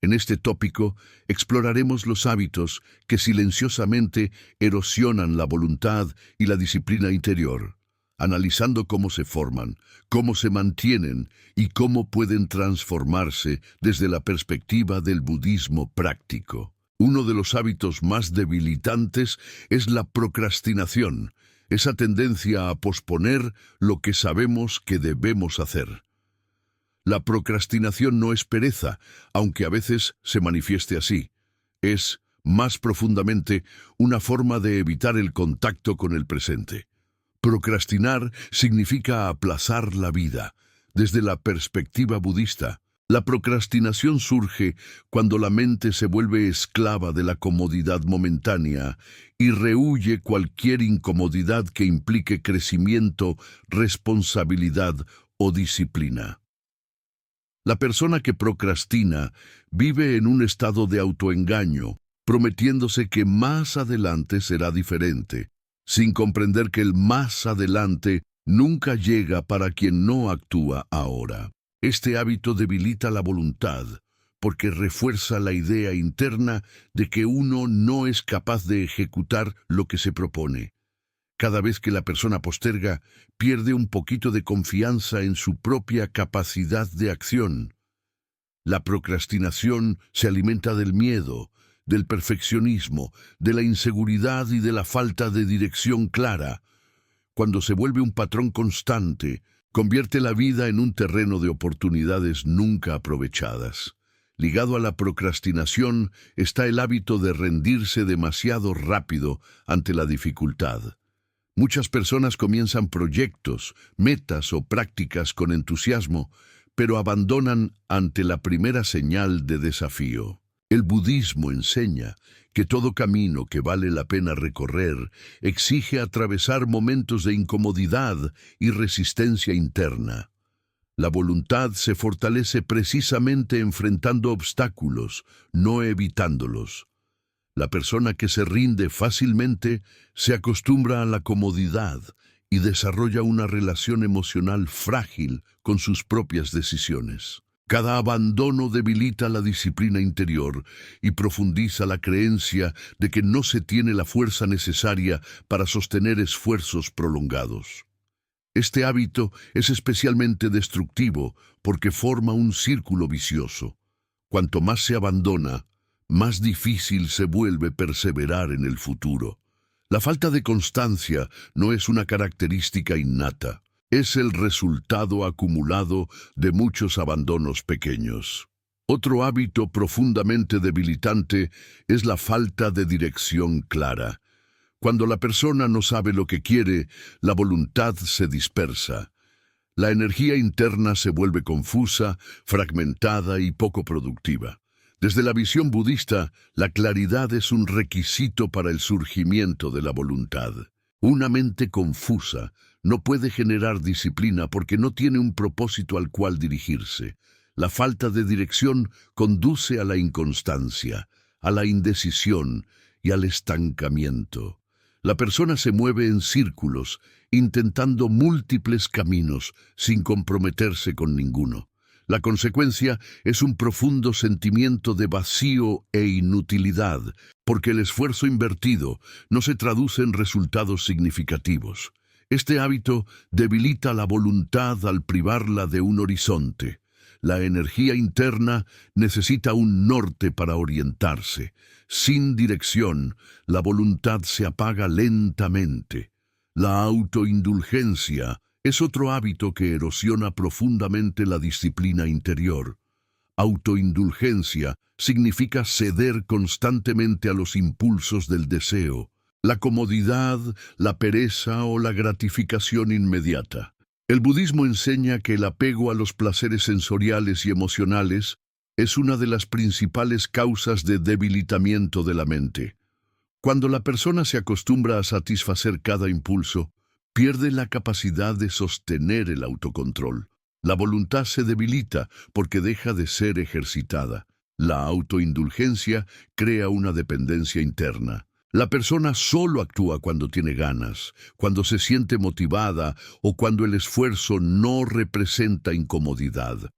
En este tópico exploraremos los hábitos que silenciosamente erosionan la voluntad y la disciplina interior, analizando cómo se forman, cómo se mantienen y cómo pueden transformarse desde la perspectiva del budismo práctico. Uno de los hábitos más debilitantes es la procrastinación, esa tendencia a posponer lo que sabemos que debemos hacer. La procrastinación no es pereza, aunque a veces se manifieste así. Es, más profundamente, una forma de evitar el contacto con el presente. Procrastinar significa aplazar la vida. Desde la perspectiva budista, la procrastinación surge cuando la mente se vuelve esclava de la comodidad momentánea y rehúye cualquier incomodidad que implique crecimiento, responsabilidad o disciplina. La persona que procrastina vive en un estado de autoengaño, prometiéndose que más adelante será diferente, sin comprender que el más adelante nunca llega para quien no actúa ahora. Este hábito debilita la voluntad, porque refuerza la idea interna de que uno no es capaz de ejecutar lo que se propone. Cada vez que la persona posterga, pierde un poquito de confianza en su propia capacidad de acción. La procrastinación se alimenta del miedo, del perfeccionismo, de la inseguridad y de la falta de dirección clara. Cuando se vuelve un patrón constante, convierte la vida en un terreno de oportunidades nunca aprovechadas. Ligado a la procrastinación está el hábito de rendirse demasiado rápido ante la dificultad. Muchas personas comienzan proyectos, metas o prácticas con entusiasmo, pero abandonan ante la primera señal de desafío. El budismo enseña que todo camino que vale la pena recorrer exige atravesar momentos de incomodidad y resistencia interna. La voluntad se fortalece precisamente enfrentando obstáculos, no evitándolos. La persona que se rinde fácilmente se acostumbra a la comodidad y desarrolla una relación emocional frágil con sus propias decisiones. Cada abandono debilita la disciplina interior y profundiza la creencia de que no se tiene la fuerza necesaria para sostener esfuerzos prolongados. Este hábito es especialmente destructivo porque forma un círculo vicioso. Cuanto más se abandona, más difícil se vuelve perseverar en el futuro. La falta de constancia no es una característica innata, es el resultado acumulado de muchos abandonos pequeños. Otro hábito profundamente debilitante es la falta de dirección clara. Cuando la persona no sabe lo que quiere, la voluntad se dispersa. La energía interna se vuelve confusa, fragmentada y poco productiva. Desde la visión budista, la claridad es un requisito para el surgimiento de la voluntad. Una mente confusa no puede generar disciplina porque no tiene un propósito al cual dirigirse. La falta de dirección conduce a la inconstancia, a la indecisión y al estancamiento. La persona se mueve en círculos, intentando múltiples caminos sin comprometerse con ninguno. La consecuencia es un profundo sentimiento de vacío e inutilidad, porque el esfuerzo invertido no se traduce en resultados significativos. Este hábito debilita la voluntad al privarla de un horizonte. La energía interna necesita un norte para orientarse. Sin dirección, la voluntad se apaga lentamente. La autoindulgencia es otro hábito que erosiona profundamente la disciplina interior. Autoindulgencia significa ceder constantemente a los impulsos del deseo, la comodidad, la pereza o la gratificación inmediata. El budismo enseña que el apego a los placeres sensoriales y emocionales es una de las principales causas de debilitamiento de la mente. Cuando la persona se acostumbra a satisfacer cada impulso, pierde la capacidad de sostener el autocontrol. La voluntad se debilita porque deja de ser ejercitada. La autoindulgencia crea una dependencia interna. La persona solo actúa cuando tiene ganas, cuando se siente motivada o cuando el esfuerzo no representa incomodidad.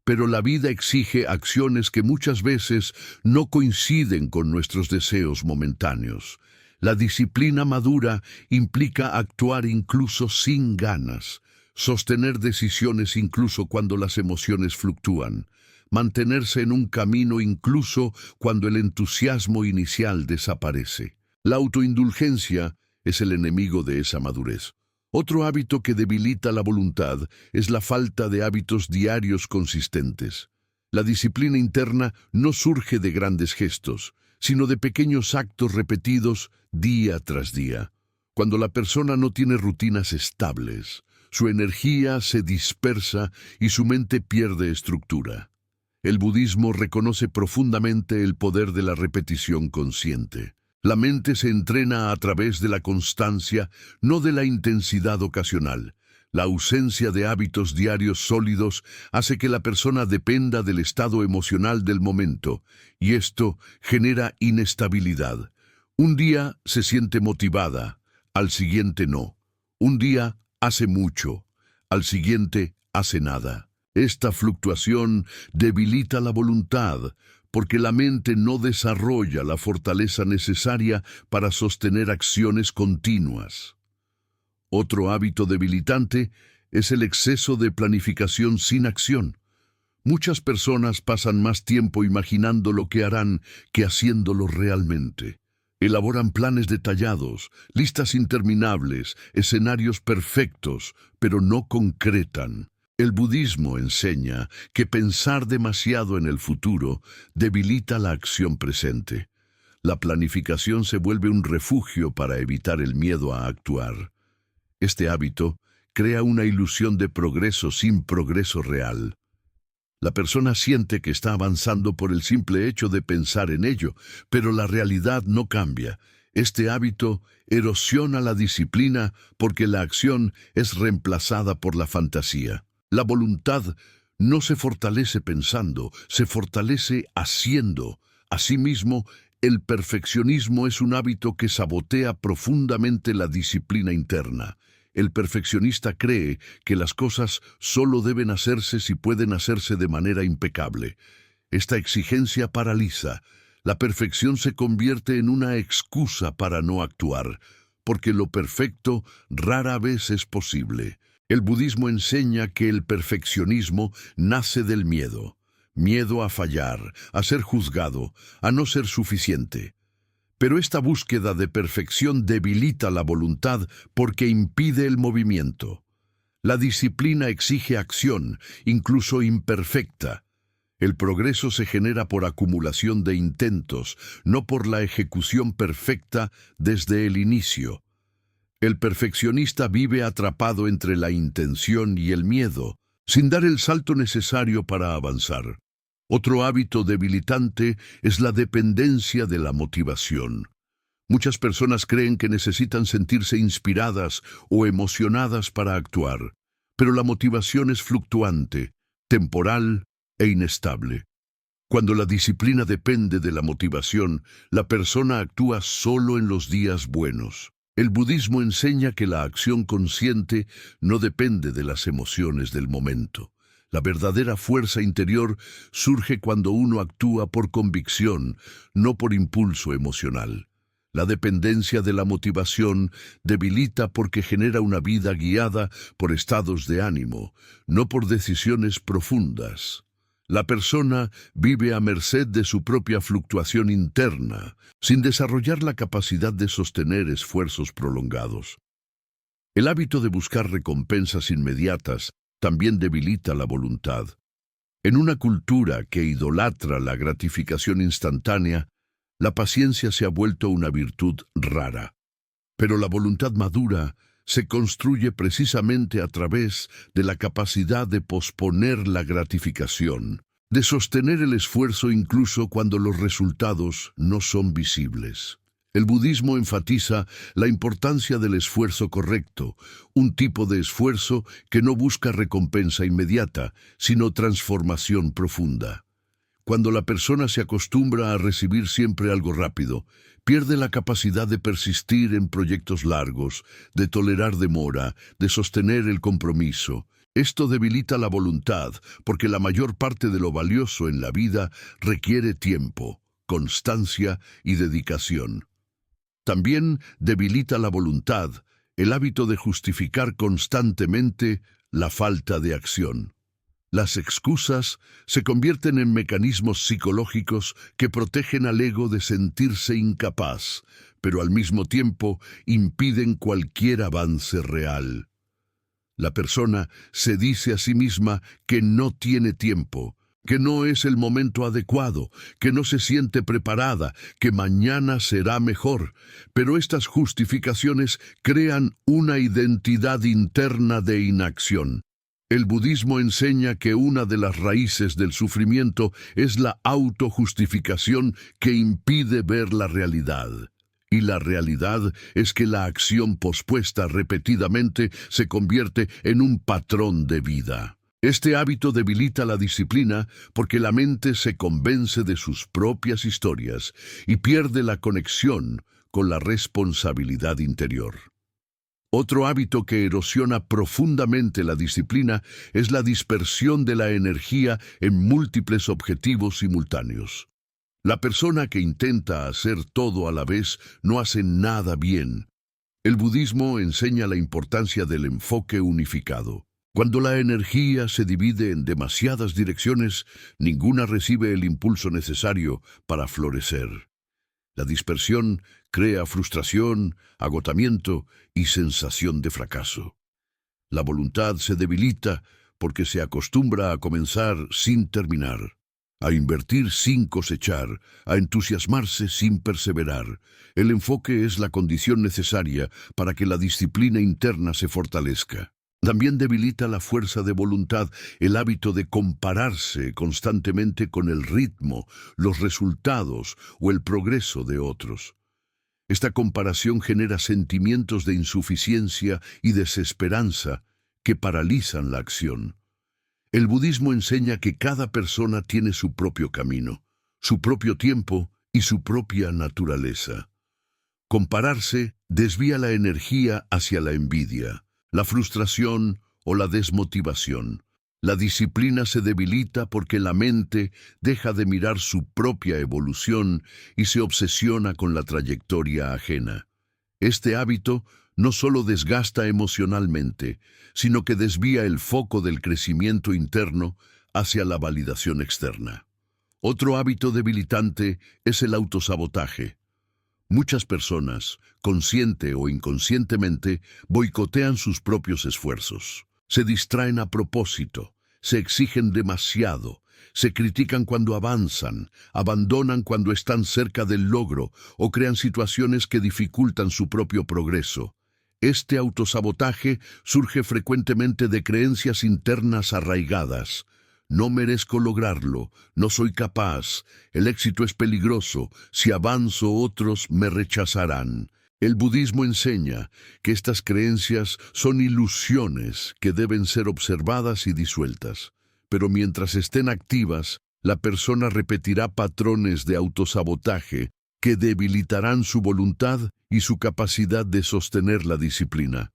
pero la vida exige acciones que muchas veces no coinciden con nuestros deseos momentáneos. La disciplina madura implica actuar incluso sin ganas, sostener decisiones incluso cuando las emociones fluctúan, mantenerse en un camino incluso cuando el entusiasmo inicial desaparece. La autoindulgencia es el enemigo de esa madurez. Otro hábito que debilita la voluntad es la falta de hábitos diarios consistentes. La disciplina interna no surge de grandes gestos, sino de pequeños actos repetidos día tras día. Cuando la persona no tiene rutinas estables, su energía se dispersa y su mente pierde estructura. El budismo reconoce profundamente el poder de la repetición consciente. La mente se entrena a través de la constancia, no de la intensidad ocasional. La ausencia de hábitos diarios sólidos hace que la persona dependa del estado emocional del momento, y esto genera inestabilidad. Un día se siente motivada, al siguiente no. Un día hace mucho, al siguiente hace nada. Esta fluctuación debilita la voluntad, porque la mente no desarrolla la fortaleza necesaria para sostener acciones continuas. Otro hábito debilitante es el exceso de planificación sin acción. Muchas personas pasan más tiempo imaginando lo que harán que haciéndolo realmente. Elaboran planes detallados, listas interminables, escenarios perfectos, pero no concretan. El budismo enseña que pensar demasiado en el futuro debilita la acción presente. La planificación se vuelve un refugio para evitar el miedo a actuar. Este hábito crea una ilusión de progreso sin progreso real. La persona siente que está avanzando por el simple hecho de pensar en ello, pero la realidad no cambia. Este hábito erosiona la disciplina porque la acción es reemplazada por la fantasía. La voluntad no se fortalece pensando, se fortalece haciendo. Asimismo, el perfeccionismo es un hábito que sabotea profundamente la disciplina interna. El perfeccionista cree que las cosas solo deben hacerse si pueden hacerse de manera impecable. Esta exigencia paraliza. La perfección se convierte en una excusa para no actuar, porque lo perfecto rara vez es posible. El budismo enseña que el perfeccionismo nace del miedo. Miedo a fallar, a ser juzgado, a no ser suficiente. Pero esta búsqueda de perfección debilita la voluntad porque impide el movimiento. La disciplina exige acción, incluso imperfecta. El progreso se genera por acumulación de intentos, no por la ejecución perfecta desde el inicio. El perfeccionista vive atrapado entre la intención y el miedo, sin dar el salto necesario para avanzar. Otro hábito debilitante es la dependencia de la motivación. Muchas personas creen que necesitan sentirse inspiradas o emocionadas para actuar, pero la motivación es fluctuante, temporal e inestable. Cuando la disciplina depende de la motivación, la persona actúa solo en los días buenos. El budismo enseña que la acción consciente no depende de las emociones del momento. La verdadera fuerza interior surge cuando uno actúa por convicción, no por impulso emocional. La dependencia de la motivación debilita porque genera una vida guiada por estados de ánimo, no por decisiones profundas. La persona vive a merced de su propia fluctuación interna, sin desarrollar la capacidad de sostener esfuerzos prolongados. El hábito de buscar recompensas inmediatas también debilita la voluntad. En una cultura que idolatra la gratificación instantánea, la paciencia se ha vuelto una virtud rara. Pero la voluntad madura se construye precisamente a través de la capacidad de posponer la gratificación, de sostener el esfuerzo incluso cuando los resultados no son visibles. El budismo enfatiza la importancia del esfuerzo correcto, un tipo de esfuerzo que no busca recompensa inmediata, sino transformación profunda. Cuando la persona se acostumbra a recibir siempre algo rápido, pierde la capacidad de persistir en proyectos largos, de tolerar demora, de sostener el compromiso. Esto debilita la voluntad, porque la mayor parte de lo valioso en la vida requiere tiempo, constancia y dedicación. También debilita la voluntad el hábito de justificar constantemente la falta de acción. Las excusas se convierten en mecanismos psicológicos que protegen al ego de sentirse incapaz, pero al mismo tiempo impiden cualquier avance real. La persona se dice a sí misma que no tiene tiempo, que no es el momento adecuado, que no se siente preparada, que mañana será mejor. Pero estas justificaciones crean una identidad interna de inacción. El budismo enseña que una de las raíces del sufrimiento es la autojustificación que impide ver la realidad. Y la realidad es que la acción pospuesta repetidamente se convierte en un patrón de vida. Este hábito debilita la disciplina porque la mente se convence de sus propias historias y pierde la conexión con la responsabilidad interior. Otro hábito que erosiona profundamente la disciplina es la dispersión de la energía en múltiples objetivos simultáneos. La persona que intenta hacer todo a la vez no hace nada bien. El budismo enseña la importancia del enfoque unificado. Cuando la energía se divide en demasiadas direcciones, ninguna recibe el impulso necesario para florecer. La dispersión crea frustración, agotamiento y sensación de fracaso. La voluntad se debilita porque se acostumbra a comenzar sin terminar, a invertir sin cosechar, a entusiasmarse sin perseverar. El enfoque es la condición necesaria para que la disciplina interna se fortalezca. También debilita la fuerza de voluntad el hábito de compararse constantemente con el ritmo, los resultados o el progreso de otros. Esta comparación genera sentimientos de insuficiencia y desesperanza que paralizan la acción. El budismo enseña que cada persona tiene su propio camino, su propio tiempo y su propia naturaleza. Compararse desvía la energía hacia la envidia, la frustración o la desmotivación. La disciplina se debilita porque la mente deja de mirar su propia evolución y se obsesiona con la trayectoria ajena. Este hábito no solo desgasta emocionalmente, sino que desvía el foco del crecimiento interno hacia la validación externa. Otro hábito debilitante es el autosabotaje. Muchas personas, consciente o inconscientemente, boicotean sus propios esfuerzos. Se distraen a propósito, se exigen demasiado, se critican cuando avanzan, abandonan cuando están cerca del logro o crean situaciones que dificultan su propio progreso. Este autosabotaje surge frecuentemente de creencias internas arraigadas. No merezco lograrlo, no soy capaz, el éxito es peligroso, si avanzo otros me rechazarán. El budismo enseña que estas creencias son ilusiones que deben ser observadas y disueltas, pero mientras estén activas, la persona repetirá patrones de autosabotaje que debilitarán su voluntad y su capacidad de sostener la disciplina.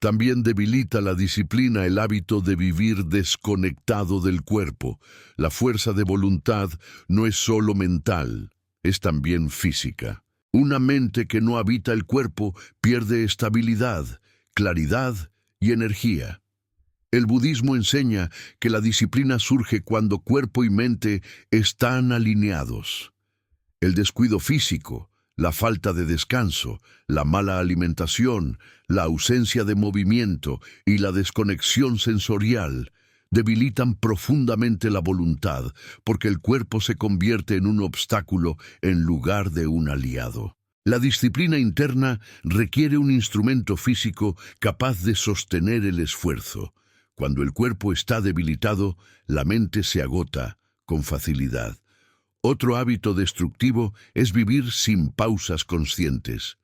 También debilita la disciplina el hábito de vivir desconectado del cuerpo. La fuerza de voluntad no es solo mental, es también física. Una mente que no habita el cuerpo pierde estabilidad, claridad y energía. El budismo enseña que la disciplina surge cuando cuerpo y mente están alineados. El descuido físico, la falta de descanso, la mala alimentación, la ausencia de movimiento y la desconexión sensorial debilitan profundamente la voluntad, porque el cuerpo se convierte en un obstáculo en lugar de un aliado. La disciplina interna requiere un instrumento físico capaz de sostener el esfuerzo. Cuando el cuerpo está debilitado, la mente se agota con facilidad. Otro hábito destructivo es vivir sin pausas conscientes.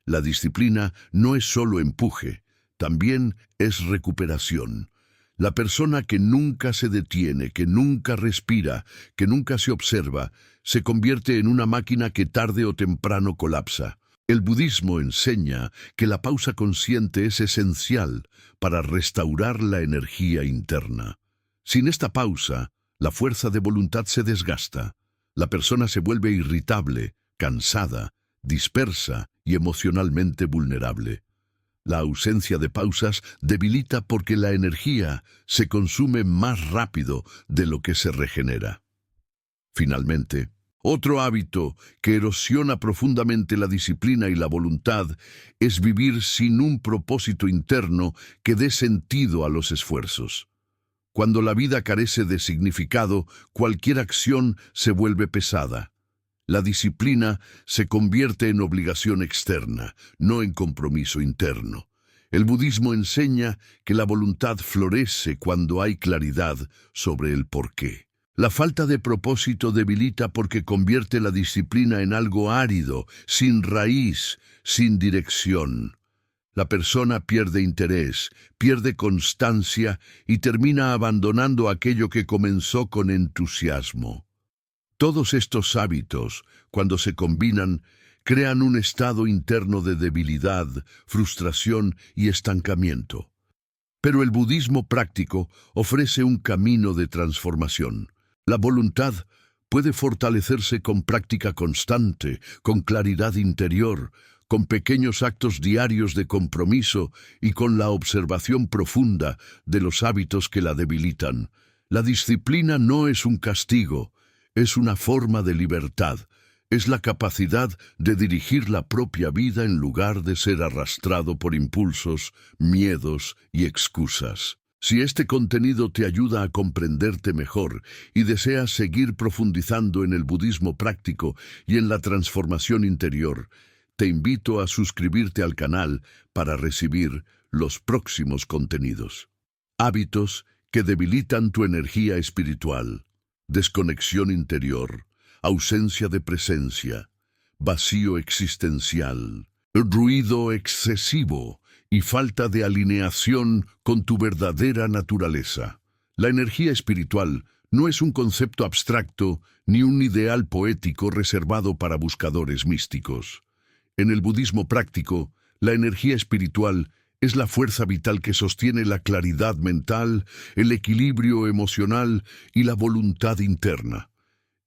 La disciplina no es solo empuje, también es recuperación. La persona que nunca se detiene, que nunca respira, que nunca se observa, se convierte en una máquina que tarde o temprano colapsa. El budismo enseña que la pausa consciente es esencial para restaurar la energía interna. Sin esta pausa, la fuerza de voluntad se desgasta. La persona se vuelve irritable, cansada, dispersa y emocionalmente vulnerable. La ausencia de pausas debilita porque la energía se consume más rápido de lo que se regenera. Finalmente, otro hábito que erosiona profundamente la disciplina y la voluntad es vivir sin un propósito interno que dé sentido a los esfuerzos. Cuando la vida carece de significado, cualquier acción se vuelve pesada. La disciplina se convierte en obligación externa, no en compromiso interno. El budismo enseña que la voluntad florece cuando hay claridad sobre el porqué. La falta de propósito debilita porque convierte la disciplina en algo árido, sin raíz, sin dirección. La persona pierde interés, pierde constancia y termina abandonando aquello que comenzó con entusiasmo. Todos estos hábitos, cuando se combinan, crean un estado interno de debilidad, frustración y estancamiento. Pero el budismo práctico ofrece un camino de transformación. La voluntad puede fortalecerse con práctica constante, con claridad interior, con pequeños actos diarios de compromiso y con la observación profunda de los hábitos que la debilitan. La disciplina no es un castigo, es una forma de libertad. Es la capacidad de dirigir la propia vida en lugar de ser arrastrado por impulsos, miedos y excusas. Si este contenido te ayuda a comprenderte mejor y deseas seguir profundizando en el budismo práctico y en la transformación interior, te invito a suscribirte al canal para recibir los próximos contenidos. Hábitos que debilitan tu energía espiritual. Desconexión interior, ausencia de presencia, vacío existencial, ruido excesivo y falta de alineación con tu verdadera naturaleza. La energía espiritual no es un concepto abstracto ni un ideal poético reservado para buscadores místicos. En el budismo práctico, la energía espiritual es la fuerza vital que sostiene la claridad mental, el equilibrio emocional y la voluntad interna.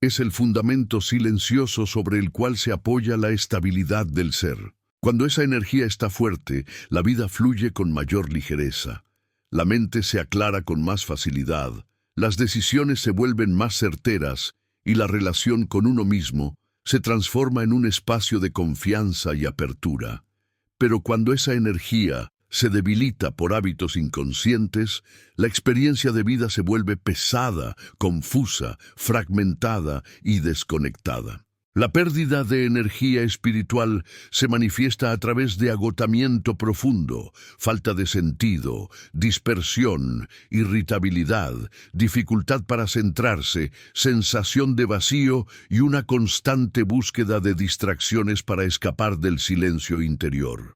Es el fundamento silencioso sobre el cual se apoya la estabilidad del ser. Cuando esa energía está fuerte, la vida fluye con mayor ligereza. La mente se aclara con más facilidad, las decisiones se vuelven más certeras y la relación con uno mismo se transforma en un espacio de confianza y apertura. Pero cuando esa energía se debilita por hábitos inconscientes, la experiencia de vida se vuelve pesada, confusa, fragmentada y desconectada. La pérdida de energía espiritual se manifiesta a través de agotamiento profundo, falta de sentido, dispersión, irritabilidad, dificultad para centrarse, sensación de vacío y una constante búsqueda de distracciones para escapar del silencio interior.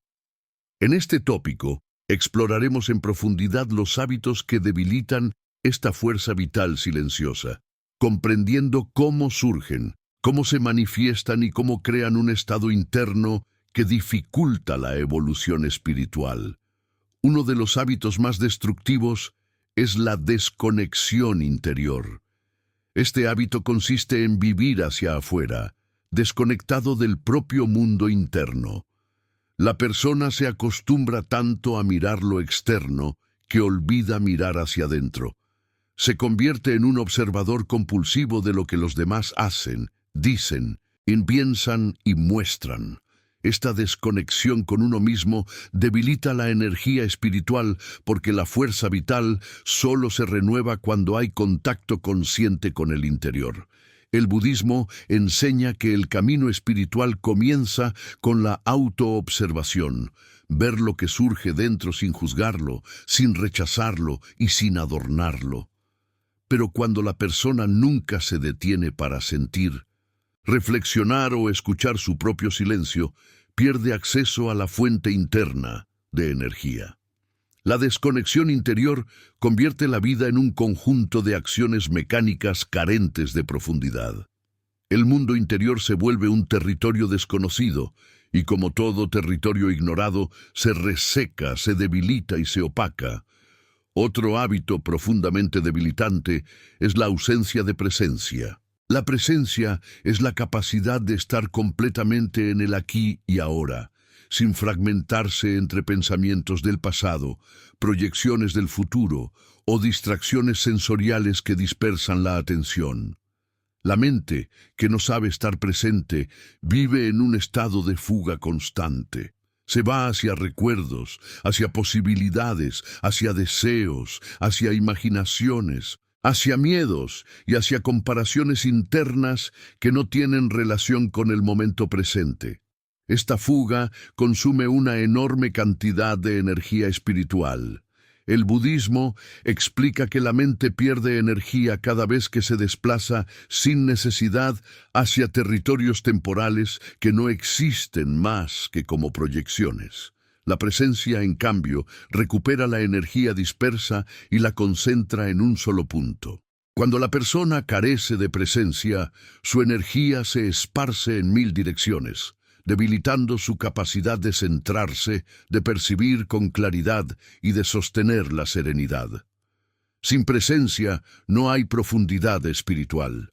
En este tópico, exploraremos en profundidad los hábitos que debilitan esta fuerza vital silenciosa, comprendiendo cómo surgen, cómo se manifiestan y cómo crean un estado interno que dificulta la evolución espiritual. Uno de los hábitos más destructivos es la desconexión interior. Este hábito consiste en vivir hacia afuera, desconectado del propio mundo interno. La persona se acostumbra tanto a mirar lo externo que olvida mirar hacia adentro. Se convierte en un observador compulsivo de lo que los demás hacen, dicen, piensan y muestran. Esta desconexión con uno mismo debilita la energía espiritual porque la fuerza vital solo se renueva cuando hay contacto consciente con el interior. El budismo enseña que el camino espiritual comienza con la autoobservación, ver lo que surge dentro sin juzgarlo, sin rechazarlo y sin adornarlo. Pero cuando la persona nunca se detiene para sentir, reflexionar o escuchar su propio silencio, pierde acceso a la fuente interna de energía. La desconexión interior convierte la vida en un conjunto de acciones mecánicas carentes de profundidad. El mundo interior se vuelve un territorio desconocido y como todo territorio ignorado, se reseca, se debilita y se opaca. Otro hábito profundamente debilitante es la ausencia de presencia. La presencia es la capacidad de estar completamente en el aquí y ahora, sin fragmentarse entre pensamientos del pasado, proyecciones del futuro o distracciones sensoriales que dispersan la atención. La mente, que no sabe estar presente, vive en un estado de fuga constante. Se va hacia recuerdos, hacia posibilidades, hacia deseos, hacia imaginaciones, hacia miedos y hacia comparaciones internas que no tienen relación con el momento presente. Esta fuga consume una enorme cantidad de energía espiritual. El budismo explica que la mente pierde energía cada vez que se desplaza sin necesidad hacia territorios temporales que no existen más que como proyecciones. La presencia, en cambio, recupera la energía dispersa y la concentra en un solo punto. Cuando la persona carece de presencia, su energía se esparce en 1000 direcciones, debilitando su capacidad de centrarse, de percibir con claridad y de sostener la serenidad. Sin presencia no hay profundidad espiritual.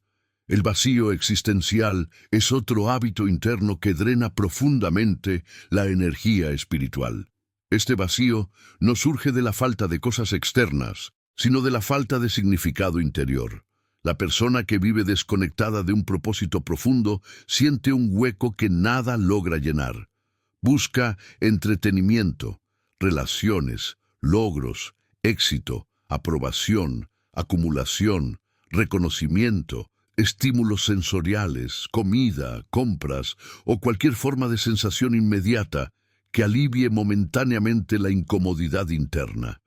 El vacío existencial es otro hábito interno que drena profundamente la energía espiritual. Este vacío no surge de la falta de cosas externas, sino de la falta de significado interior. La persona que vive desconectada de un propósito profundo siente un hueco que nada logra llenar. Busca entretenimiento, relaciones, logros, éxito, aprobación, acumulación, reconocimiento, estímulos sensoriales, comida, compras o cualquier forma de sensación inmediata que alivie momentáneamente la incomodidad interna.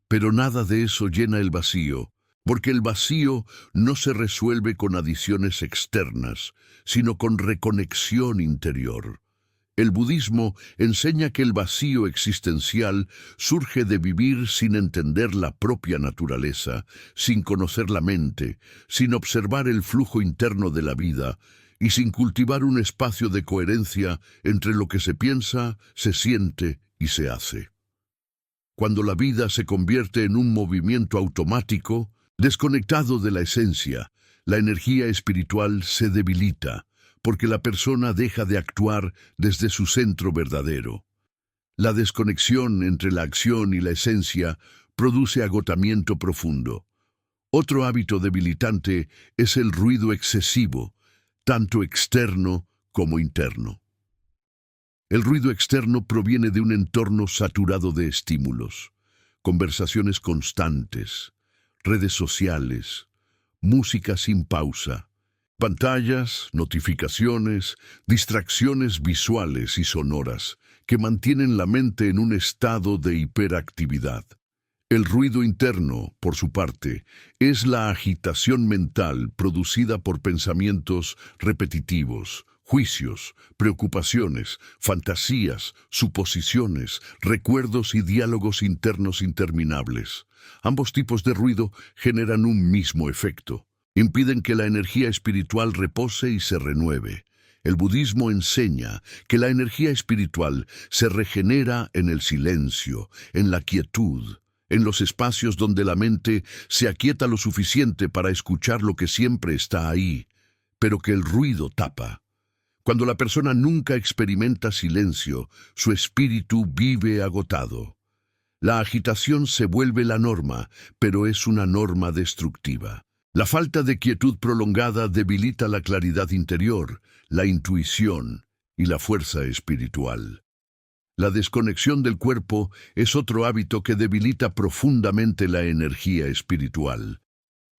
Pero nada de eso llena el vacío, porque el vacío no se resuelve con adiciones externas, sino con reconexión interior. El budismo enseña que el vacío existencial surge de vivir sin entender la propia naturaleza, sin conocer la mente, sin observar el flujo interno de la vida y sin cultivar un espacio de coherencia entre lo que se piensa, se siente y se hace. Cuando la vida se convierte en un movimiento automático, desconectado de la esencia, la energía espiritual se debilita, porque la persona deja de actuar desde su centro verdadero. La desconexión entre la acción y la esencia produce agotamiento profundo. Otro hábito debilitante es el ruido excesivo, tanto externo como interno. El ruido externo proviene de un entorno saturado de estímulos, conversaciones constantes, redes sociales, música sin pausa, pantallas, notificaciones, distracciones visuales y sonoras que mantienen la mente en un estado de hiperactividad. El ruido interno, por su parte, es la agitación mental producida por pensamientos repetitivos, juicios, preocupaciones, fantasías, suposiciones, recuerdos y diálogos internos interminables. Ambos tipos de ruido generan un mismo efecto. Impiden que la energía espiritual repose y se renueve. El budismo enseña que la energía espiritual se regenera en el silencio, en la quietud, en los espacios donde la mente se aquieta lo suficiente para escuchar lo que siempre está ahí, pero que el ruido tapa. Cuando la persona nunca experimenta silencio, su espíritu vive agotado. La agitación se vuelve la norma, pero es una norma destructiva. La falta de quietud prolongada debilita la claridad interior, la intuición y la fuerza espiritual. La desconexión del cuerpo es otro hábito que debilita profundamente la energía espiritual.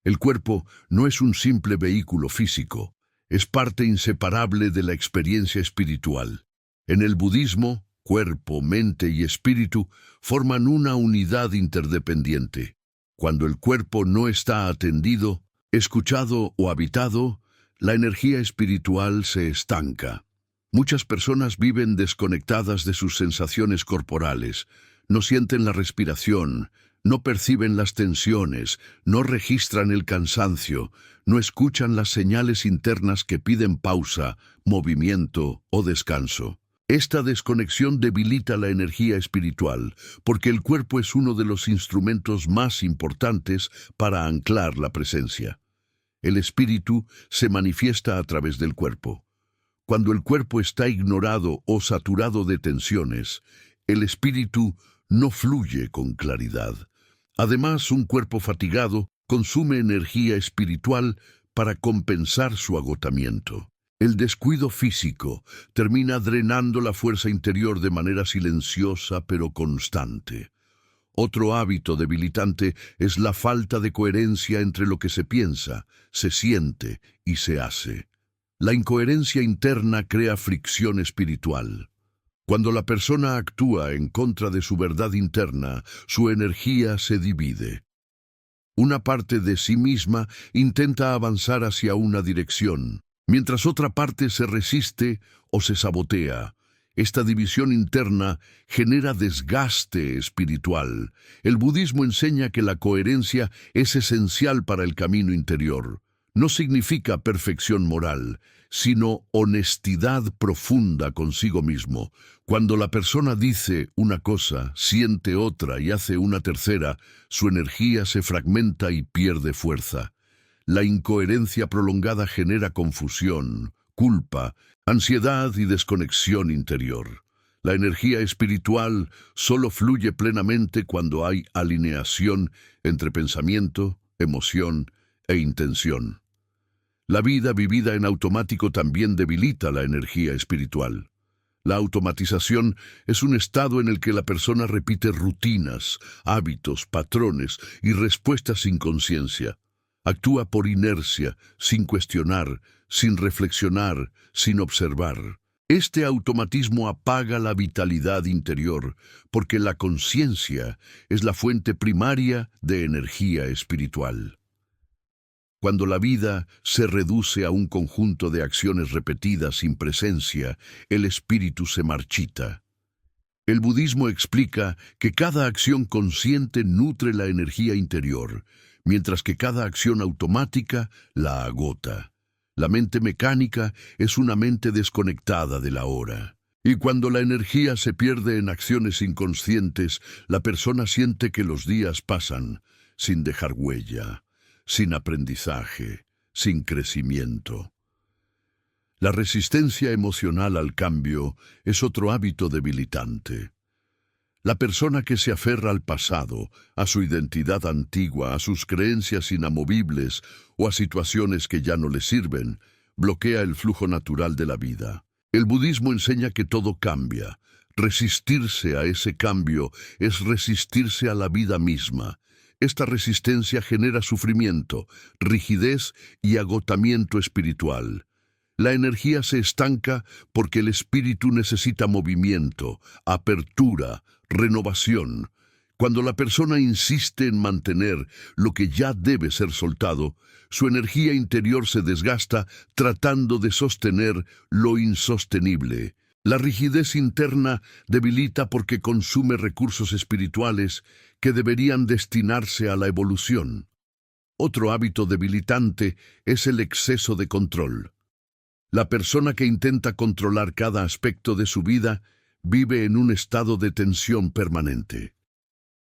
El cuerpo no es un simple vehículo físico, es parte inseparable de la experiencia espiritual. En el budismo, cuerpo, mente y espíritu forman una unidad interdependiente. Cuando el cuerpo no está atendido, escuchado o habitado, la energía espiritual se estanca. Muchas personas viven desconectadas de sus sensaciones corporales, No sienten la respiración, no perciben las tensiones, no registran el cansancio, no escuchan las señales internas que piden pausa, movimiento o descanso. Esta desconexión debilita la energía espiritual, porque el cuerpo es uno de los instrumentos más importantes para anclar la presencia. El espíritu se manifiesta a través del cuerpo. Cuando el cuerpo está ignorado o saturado de tensiones, el espíritu no fluye con claridad. Además, un cuerpo fatigado consume energía espiritual para compensar su agotamiento. El descuido físico termina drenando la fuerza interior de manera silenciosa pero constante. Otro hábito debilitante es la falta de coherencia entre lo que se piensa, se siente y se hace. La incoherencia interna crea fricción espiritual. Cuando la persona actúa en contra de su verdad interna, su energía se divide. Una parte de sí misma intenta avanzar hacia una dirección, mientras otra parte se resiste o se sabotea. Esta división interna genera desgaste espiritual. El budismo enseña que la coherencia es esencial para el camino interior. No significa perfección moral, sino honestidad profunda consigo mismo. Cuando la persona dice una cosa, siente otra y hace una tercera, su energía se fragmenta y pierde fuerza. La incoherencia prolongada genera confusión, culpa, ansiedad y desconexión interior. La energía espiritual solo fluye plenamente cuando hay alineación entre pensamiento, emoción e intención. La vida vivida en automático también debilita la energía espiritual. La automatización es un estado en el que la persona repite rutinas, hábitos, patrones y respuestas sin conciencia. Actúa por inercia, sin cuestionar, sin reflexionar, sin observar. Este automatismo apaga la vitalidad interior, porque la conciencia es la fuente primaria de energía espiritual. Cuando la vida se reduce a un conjunto de acciones repetidas sin presencia, el espíritu se marchita. El budismo explica que cada acción consciente nutre la energía interior, mientras que cada acción automática la agota. La mente mecánica es una mente desconectada de la hora. Y cuando la energía se pierde en acciones inconscientes, la persona siente que los días pasan sin dejar huella, sin aprendizaje, sin crecimiento. La resistencia emocional al cambio es otro hábito debilitante. La persona que se aferra al pasado, a su identidad antigua, a sus creencias inamovibles o a situaciones que ya no le sirven, bloquea el flujo natural de la vida. El budismo enseña que todo cambia. Resistirse a ese cambio es resistirse a la vida misma. Esta resistencia genera sufrimiento, rigidez y agotamiento espiritual. La energía se estanca porque el espíritu necesita movimiento, apertura, renovación. Cuando la persona insiste en mantener lo que ya debe ser soltado, su energía interior se desgasta tratando de sostener lo insostenible. La rigidez interna debilita porque consume recursos espirituales que deberían destinarse a la evolución. Otro hábito debilitante es el exceso de control. La persona que intenta controlar cada aspecto de su vida vive en un estado de tensión permanente.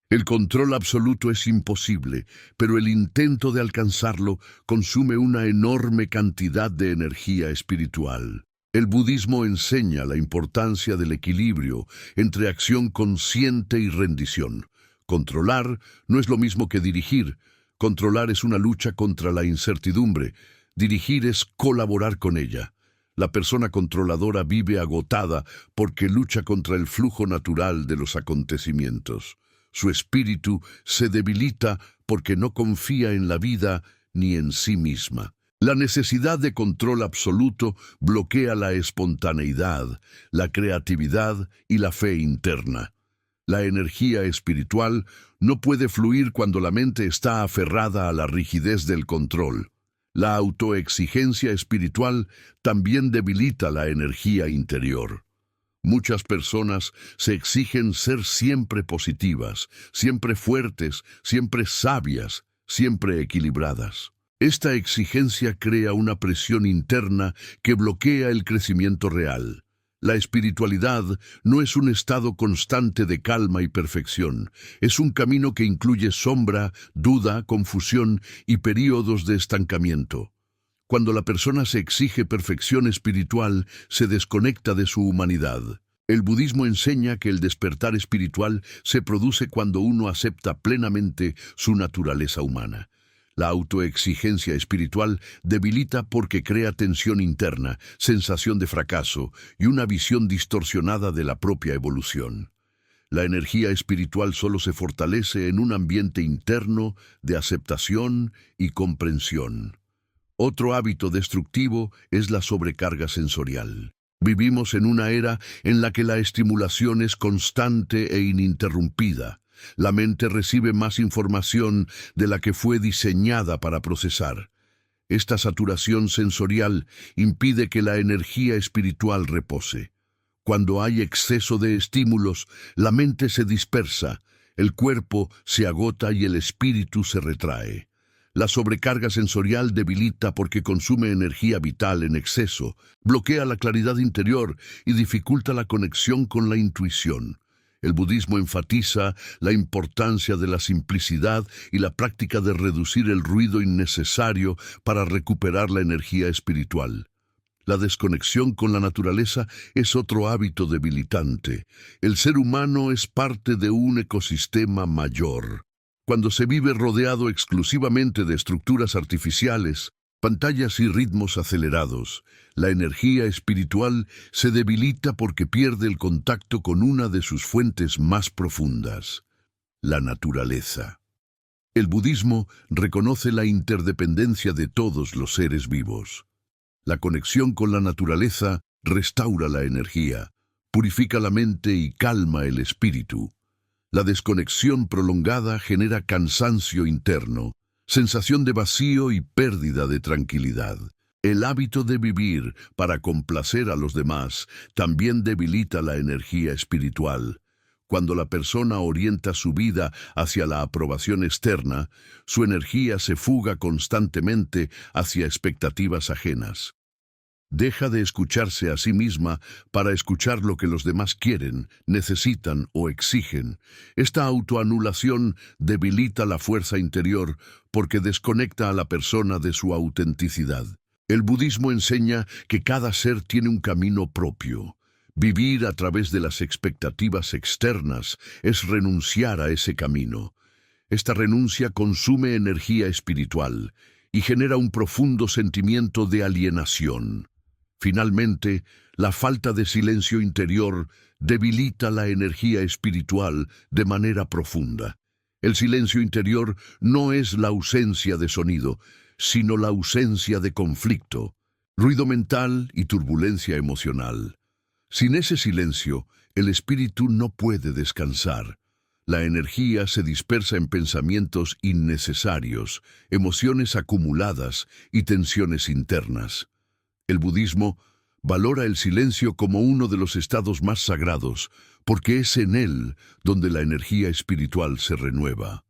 El control absoluto es imposible, pero el intento de alcanzarlo consume una enorme cantidad de energía espiritual. El budismo enseña la importancia del equilibrio entre acción consciente y rendición. Controlar no es lo mismo que dirigir. Controlar es una lucha contra la incertidumbre. Dirigir es colaborar con ella. La persona controladora vive agotada porque lucha contra el flujo natural de los acontecimientos. Su espíritu se debilita porque no confía en la vida ni en sí misma. La necesidad de control absoluto bloquea la espontaneidad, la creatividad y la fe interna. La energía espiritual no puede fluir cuando la mente está aferrada a la rigidez del control. La autoexigencia espiritual también debilita la energía interior. Muchas personas se exigen ser siempre positivas, siempre fuertes, siempre sabias, siempre equilibradas. Esta exigencia crea una presión interna que bloquea el crecimiento real. La espiritualidad no es un estado constante de calma y perfección. Es un camino que incluye sombra, duda, confusión y períodos de estancamiento. Cuando la persona se exige perfección espiritual, se desconecta de su humanidad. El budismo enseña que el despertar espiritual se produce cuando uno acepta plenamente su naturaleza humana. La autoexigencia espiritual debilita porque crea tensión interna, sensación de fracaso y una visión distorsionada de la propia evolución. La energía espiritual solo se fortalece en un ambiente interno de aceptación y comprensión. Otro hábito destructivo es la sobrecarga sensorial. Vivimos en una era en la que la estimulación es constante e ininterrumpida. La mente recibe más información de la que fue diseñada para procesar. Esta saturación sensorial impide que la energía espiritual repose. Cuando hay exceso de estímulos, la mente se dispersa, el cuerpo se agota y el espíritu se retrae. La sobrecarga sensorial debilita porque consume energía vital en exceso, bloquea la claridad interior y dificulta la conexión con la intuición. El budismo enfatiza la importancia de la simplicidad y la práctica de reducir el ruido innecesario para recuperar la energía espiritual. La desconexión con la naturaleza es otro hábito debilitante. El ser humano es parte de un ecosistema mayor. Cuando se vive rodeado exclusivamente de estructuras artificiales, pantallas y ritmos acelerados, la energía espiritual se debilita porque pierde el contacto con una de sus fuentes más profundas, la naturaleza. El budismo reconoce la interdependencia de todos los seres vivos. La conexión con la naturaleza restaura la energía, purifica la mente y calma el espíritu. La desconexión prolongada genera cansancio interno, sensación de vacío y pérdida de tranquilidad. El hábito de vivir para complacer a los demás también debilita la energía espiritual. Cuando la persona orienta su vida hacia la aprobación externa, su energía se fuga constantemente hacia expectativas ajenas. Deja de escucharse a sí misma para escuchar lo que los demás quieren, necesitan o exigen. Esta autoanulación debilita la fuerza interior porque desconecta a la persona de su autenticidad. El budismo enseña que cada ser tiene un camino propio. Vivir a través de las expectativas externas es renunciar a ese camino. Esta renuncia consume energía espiritual y genera un profundo sentimiento de alienación. Finalmente, la falta de silencio interior debilita la energía espiritual de manera profunda. El silencio interior no es la ausencia de sonido, sino la ausencia de conflicto, ruido mental y turbulencia emocional. Sin ese silencio, el espíritu no puede descansar. La energía se dispersa en pensamientos innecesarios, emociones acumuladas y tensiones internas. El budismo valora el silencio como uno de los estados más sagrados, porque es en él donde la energía espiritual se renueva.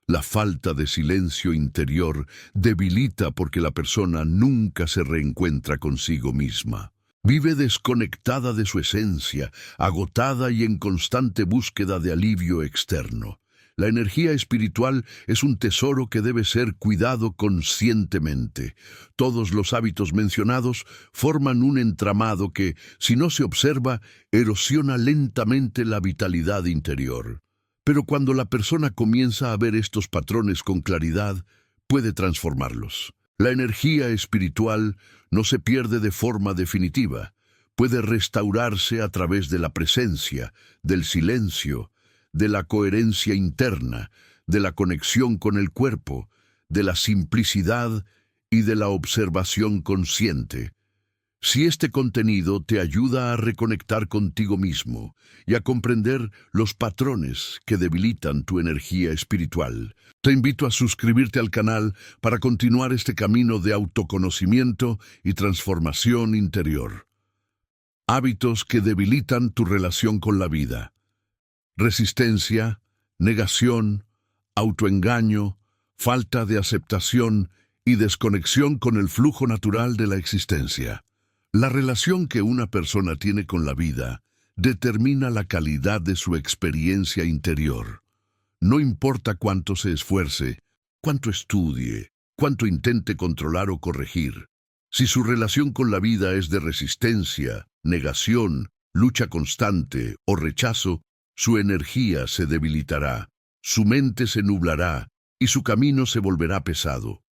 La falta de silencio interior debilita porque la persona nunca se reencuentra consigo misma. Vive desconectada de su esencia, agotada y en constante búsqueda de alivio externo. La energía espiritual es un tesoro que debe ser cuidado conscientemente. Todos los hábitos mencionados forman un entramado que, si no se observa, erosiona lentamente la vitalidad interior. Pero cuando la persona comienza a ver estos patrones con claridad, puede transformarlos. La energía espiritual no se pierde de forma definitiva. Puede restaurarse a través de la presencia, del silencio, de la coherencia interna, de la conexión con el cuerpo, de la simplicidad y de la observación consciente. Si este contenido te ayuda a reconectar contigo mismo y a comprender los patrones que debilitan tu energía espiritual, te invito a suscribirte al canal para continuar este camino de autoconocimiento y transformación interior. Hábitos que debilitan tu relación con la vida. Resistencia, negación, autoengaño, falta de aceptación y desconexión con el flujo natural de la existencia. La relación que una persona tiene con la vida determina la calidad de su experiencia interior. No importa cuánto se esfuerce, cuánto estudie, cuánto intente controlar o corregir. Si su relación con la vida es de resistencia, negación, lucha constante o rechazo, su energía se debilitará, su mente se nublará y su camino se volverá pesado.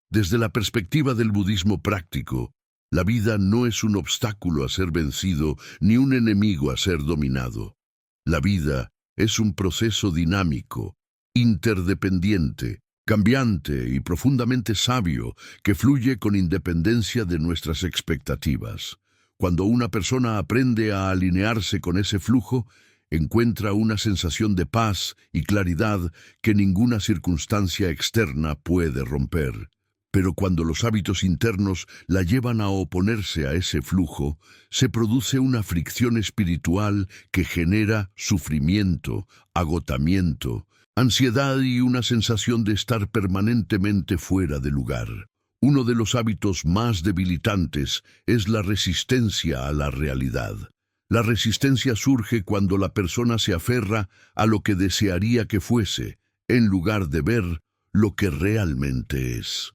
Desde la perspectiva del budismo práctico, la vida no es un obstáculo a ser vencido ni un enemigo a ser dominado. La vida es un proceso dinámico, interdependiente, cambiante y profundamente sabio que fluye con independencia de nuestras expectativas. Cuando una persona aprende a alinearse con ese flujo, encuentra una sensación de paz y claridad que ninguna circunstancia externa puede romper. Pero cuando los hábitos internos la llevan a oponerse a ese flujo, se produce una fricción espiritual que genera sufrimiento, agotamiento, ansiedad y una sensación de estar permanentemente fuera de lugar. Uno de los hábitos más debilitantes es la resistencia a la realidad. La resistencia surge cuando la persona se aferra a lo que desearía que fuese, en lugar de ver lo que realmente es.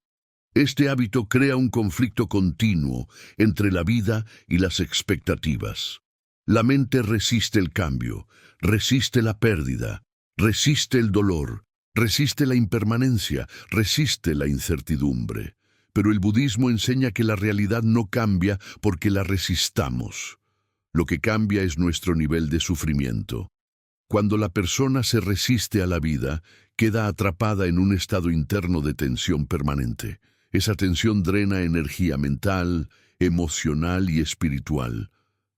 Este hábito crea un conflicto continuo entre la vida y las expectativas. La mente resiste el cambio, resiste la pérdida, resiste el dolor, resiste la impermanencia, resiste la incertidumbre. Pero el budismo enseña que la realidad no cambia porque la resistamos. Lo que cambia es nuestro nivel de sufrimiento. Cuando la persona se resiste a la vida, queda atrapada en un estado interno de tensión permanente. Esa tensión drena energía mental, emocional y espiritual.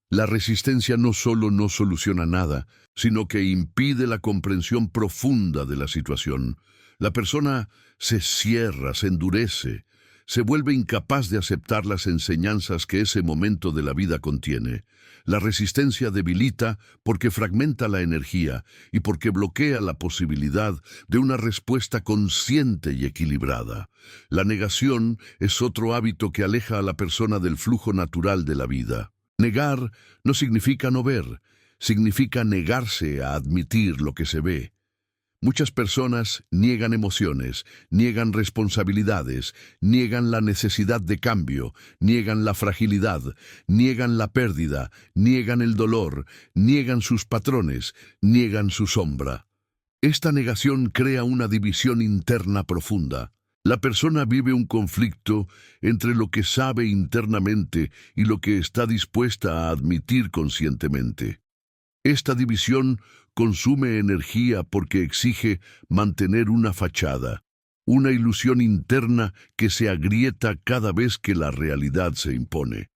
La resistencia no solo no soluciona nada, sino que impide la comprensión profunda de la situación. La persona se cierra, se endurece, se vuelve incapaz de aceptar las enseñanzas que ese momento de la vida contiene. La resistencia debilita porque fragmenta la energía y porque bloquea la posibilidad de una respuesta consciente y equilibrada. La negación es otro hábito que aleja a la persona del flujo natural de la vida. Negar no significa no ver, significa negarse a admitir lo que se ve. Muchas personas niegan emociones, niegan responsabilidades, niegan la necesidad de cambio, niegan la fragilidad, niegan la pérdida, niegan el dolor, niegan sus patrones, niegan su sombra. Esta negación crea una división interna profunda. La persona vive un conflicto entre lo que sabe internamente y lo que está dispuesta a admitir conscientemente. Esta división consume energía porque exige mantener una fachada, una ilusión interna que se agrieta cada vez que la realidad se impone.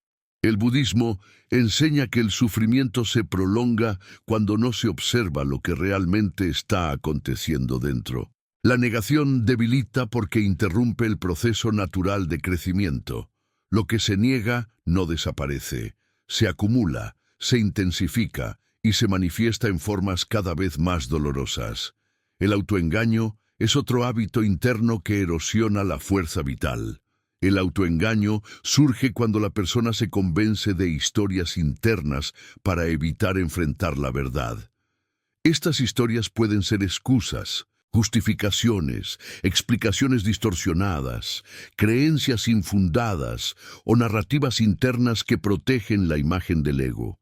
El budismo enseña que el sufrimiento se prolonga cuando no se observa lo que realmente está aconteciendo dentro. La negación debilita porque interrumpe el proceso natural de crecimiento. Lo que se niega no desaparece, se acumula, se intensifica y se manifiesta en formas cada vez más dolorosas. El autoengaño es otro hábito interno que erosiona la fuerza vital. El autoengaño surge cuando la persona se convence de historias internas para evitar enfrentar la verdad. Estas historias pueden ser excusas, justificaciones, explicaciones distorsionadas, creencias infundadas o narrativas internas que protegen la imagen del ego.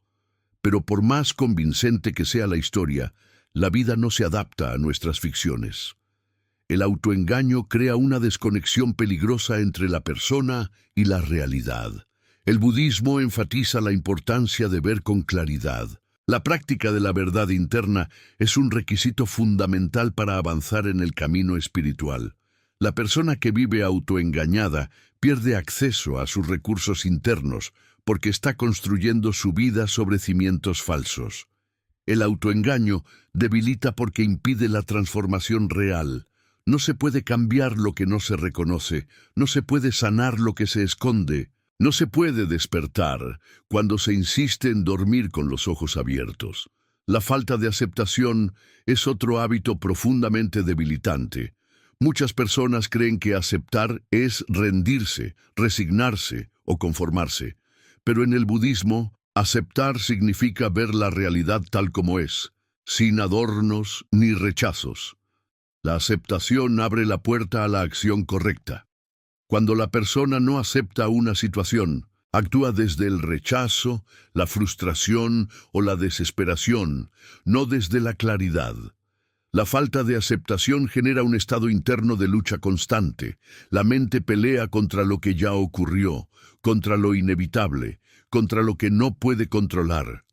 Pero por más convincente que sea la historia, la vida no se adapta a nuestras ficciones. El autoengaño crea una desconexión peligrosa entre la persona y la realidad. El budismo enfatiza la importancia de ver con claridad. La práctica de la verdad interna es un requisito fundamental para avanzar en el camino espiritual. La persona que vive autoengañada pierde acceso a sus recursos internos porque está construyendo su vida sobre cimientos falsos. El autoengaño debilita porque impide la transformación real. No se puede cambiar lo que no se reconoce, no se puede sanar lo que se esconde, No se puede despertar cuando se insiste en dormir con los ojos abiertos. La falta de aceptación es otro hábito profundamente debilitante. Muchas personas creen que aceptar es rendirse, resignarse o conformarse. Pero en el budismo, aceptar significa ver la realidad tal como es, sin adornos ni rechazos. La aceptación abre la puerta a la acción correcta. Cuando la persona no acepta una situación, actúa desde el rechazo, la frustración o la desesperación, no desde la claridad. La falta de aceptación genera un estado interno de lucha constante. La mente pelea contra lo que ya ocurrió, contra lo inevitable, contra lo que no puede controlar.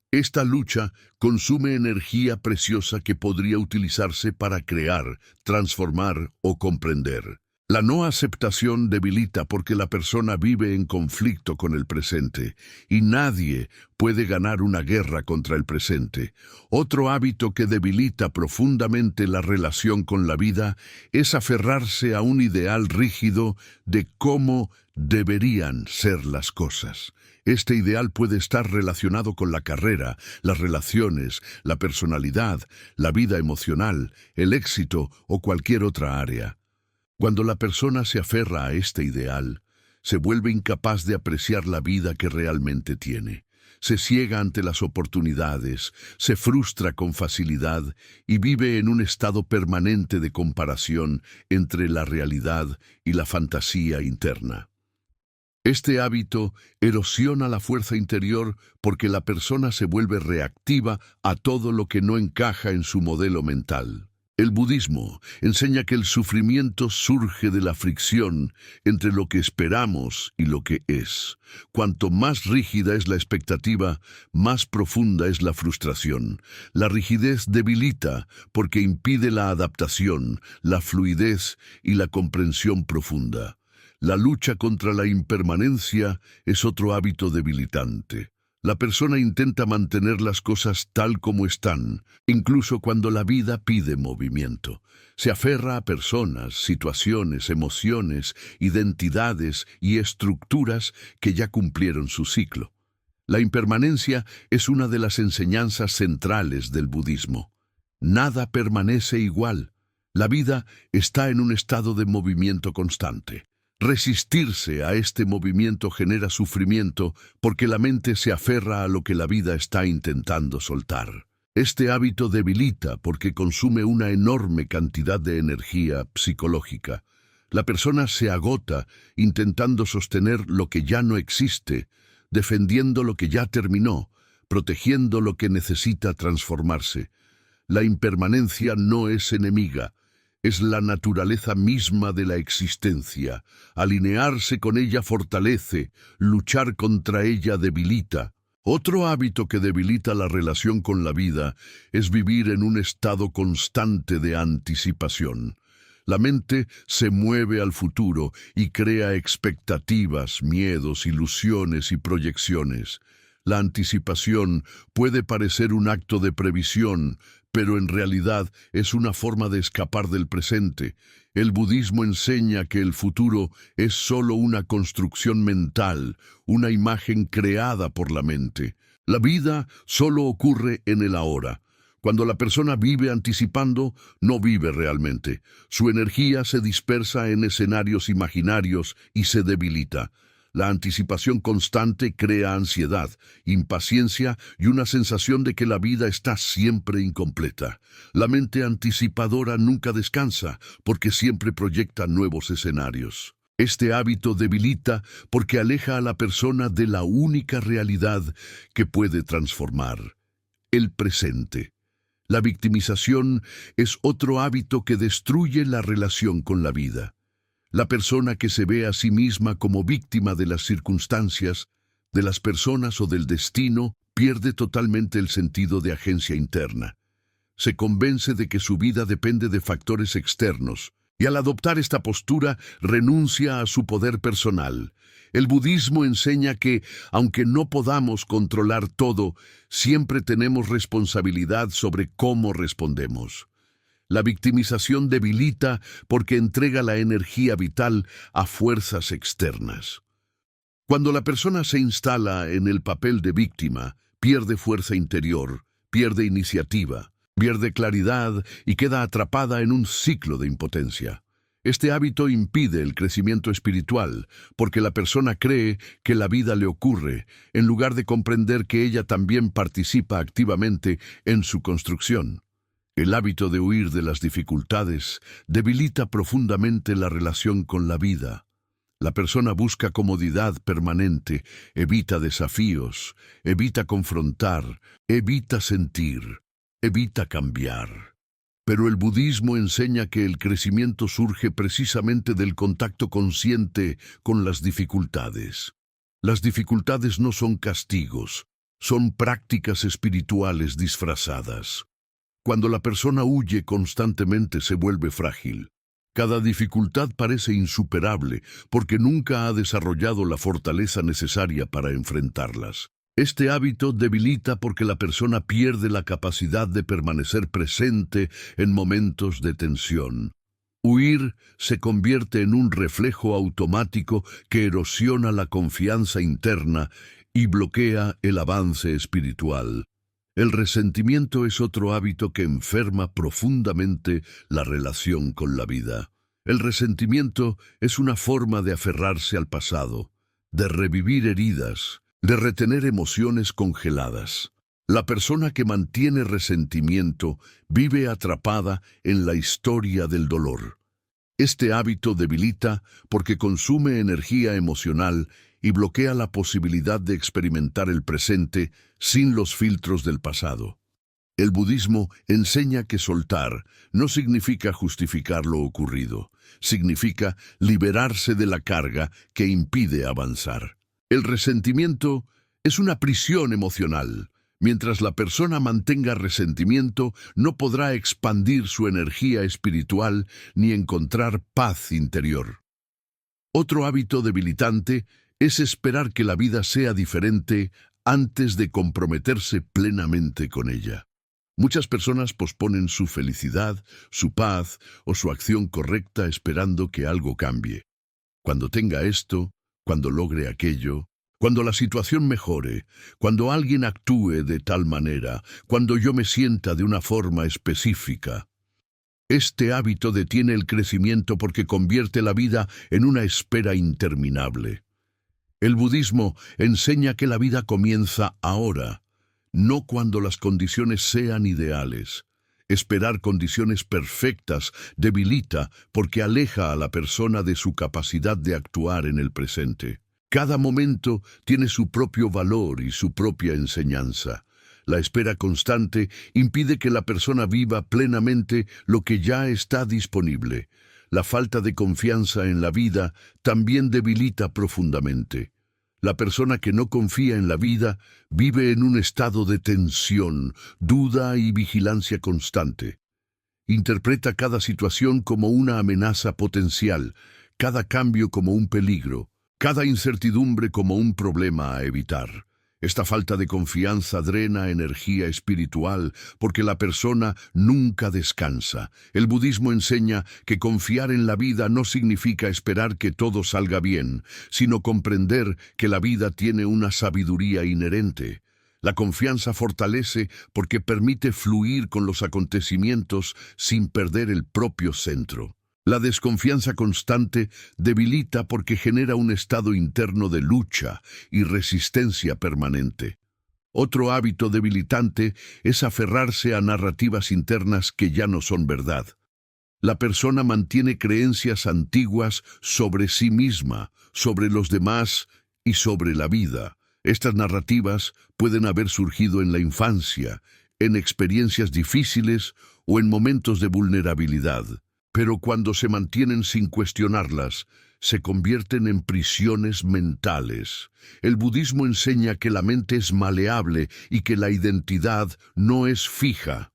Esta lucha consume energía preciosa que podría utilizarse para crear, transformar o comprender. La no aceptación debilita porque la persona vive en conflicto con el presente y nadie puede ganar una guerra contra el presente. Otro hábito que debilita profundamente la relación con la vida es aferrarse a un ideal rígido de cómo deberían ser las cosas. Este ideal puede estar relacionado con la carrera, las relaciones, la personalidad, la vida emocional, el éxito o cualquier otra área. Cuando la persona se aferra a este ideal, se vuelve incapaz de apreciar la vida que realmente tiene. Se ciega ante las oportunidades, se frustra con facilidad y vive en un estado permanente de comparación entre la realidad y la fantasía interna. Este hábito erosiona la fuerza interior porque la persona se vuelve reactiva a todo lo que no encaja en su modelo mental. El budismo enseña que el sufrimiento surge de la fricción entre lo que esperamos y lo que es. Cuanto más rígida es la expectativa, más profunda es la frustración. La rigidez debilita porque impide la adaptación, la fluidez y la comprensión profunda. La lucha contra la impermanencia es otro hábito debilitante. La persona intenta mantener las cosas tal como están, incluso cuando la vida pide movimiento. Se aferra a personas, situaciones, emociones, identidades y estructuras que ya cumplieron su ciclo. La impermanencia es una de las enseñanzas centrales del budismo. Nada permanece igual. La vida está en un estado de movimiento constante. Resistirse a este movimiento genera sufrimiento porque la mente se aferra a lo que la vida está intentando soltar. Este hábito debilita porque consume una enorme cantidad de energía psicológica. La persona se agota intentando sostener lo que ya no existe, defendiendo lo que ya terminó, protegiendo lo que necesita transformarse. La impermanencia no es enemiga. Es la naturaleza misma de la existencia. Alinearse con ella fortalece, luchar contra ella debilita. Otro hábito que debilita la relación con la vida es vivir en un estado constante de anticipación. La mente se mueve al futuro y crea expectativas, miedos, ilusiones y proyecciones. La anticipación puede parecer un acto de previsión, pero en realidad es una forma de escapar del presente. El budismo enseña que el futuro es solo una construcción mental, una imagen creada por la mente. La vida solo ocurre en el ahora. Cuando la persona vive anticipando, no vive realmente. Su energía se dispersa en escenarios imaginarios y se debilita. La anticipación constante crea ansiedad, impaciencia y una sensación de que la vida está siempre incompleta. La mente anticipadora nunca descansa porque siempre proyecta nuevos escenarios. Este hábito debilita porque aleja a la persona de la única realidad que puede transformar: el presente. La victimización es otro hábito que destruye la relación con la vida. La persona que se ve a sí misma como víctima de las circunstancias, de las personas o del destino, pierde totalmente el sentido de agencia interna. Se convence de que su vida depende de factores externos, y al adoptar esta postura renuncia a su poder personal. El budismo enseña que, aunque no podamos controlar todo, siempre tenemos responsabilidad sobre cómo respondemos. La victimización debilita porque entrega la energía vital a fuerzas externas. Cuando la persona se instala en el papel de víctima, pierde fuerza interior, pierde iniciativa, pierde claridad y queda atrapada en un ciclo de impotencia. Este hábito impide el crecimiento espiritual, porque la persona cree que la vida le ocurre, en lugar de comprender que ella también participa activamente en su construcción. El hábito de huir de las dificultades debilita profundamente la relación con la vida. La persona busca comodidad permanente, evita desafíos, evita confrontar, evita sentir, evita cambiar. Pero el budismo enseña que el crecimiento surge precisamente del contacto consciente con las dificultades. Las dificultades no son castigos, son prácticas espirituales disfrazadas. Cuando la persona huye constantemente se vuelve frágil. Cada dificultad parece insuperable porque nunca ha desarrollado la fortaleza necesaria para enfrentarlas. Este hábito debilita porque la persona pierde la capacidad de permanecer presente en momentos de tensión. Huir se convierte en un reflejo automático que erosiona la confianza interna y bloquea el avance espiritual. El resentimiento es otro hábito que enferma profundamente la relación con la vida. El resentimiento es una forma de aferrarse al pasado, de revivir heridas, de retener emociones congeladas. La persona que mantiene resentimiento vive atrapada en la historia del dolor. Este hábito debilita porque consume energía emocional y bloquea la posibilidad de experimentar el presente sin los filtros del pasado. El budismo enseña que soltar no significa justificar lo ocurrido, significa liberarse de la carga que impide avanzar. El resentimiento es una prisión emocional. Mientras la persona mantenga resentimiento, no podrá expandir su energía espiritual ni encontrar paz interior. Otro hábito debilitante es esperar que la vida sea diferente antes de comprometerse plenamente con ella. Muchas personas posponen su felicidad, su paz o su acción correcta esperando que algo cambie. Cuando tenga esto, cuando logre aquello, cuando la situación mejore, cuando alguien actúe de tal manera, cuando yo me sienta de una forma específica. Este hábito detiene el crecimiento porque convierte la vida en una espera interminable. El budismo enseña que la vida comienza ahora, no cuando las condiciones sean ideales. Esperar condiciones perfectas debilita porque aleja a la persona de su capacidad de actuar en el presente. Cada momento tiene su propio valor y su propia enseñanza. La espera constante impide que la persona viva plenamente lo que ya está disponible. La falta de confianza en la vida también debilita profundamente. La persona que no confía en la vida vive en un estado de tensión, duda y vigilancia constante. Interpreta cada situación como una amenaza potencial, cada cambio como un peligro, cada incertidumbre como un problema a evitar. Esta falta de confianza drena energía espiritual porque la persona nunca descansa. El budismo enseña que confiar en la vida no significa esperar que todo salga bien, sino comprender que la vida tiene una sabiduría inherente. La confianza fortalece porque permite fluir con los acontecimientos sin perder el propio centro. La desconfianza constante debilita porque genera un estado interno de lucha y resistencia permanente. Otro hábito debilitante es aferrarse a narrativas internas que ya no son verdad. La persona mantiene creencias antiguas sobre sí misma, sobre los demás y sobre la vida. Estas narrativas pueden haber surgido en la infancia, en experiencias difíciles o en momentos de vulnerabilidad. Pero cuando se mantienen sin cuestionarlas, se convierten en prisiones mentales. El budismo enseña que la mente es maleable y que la identidad no es fija.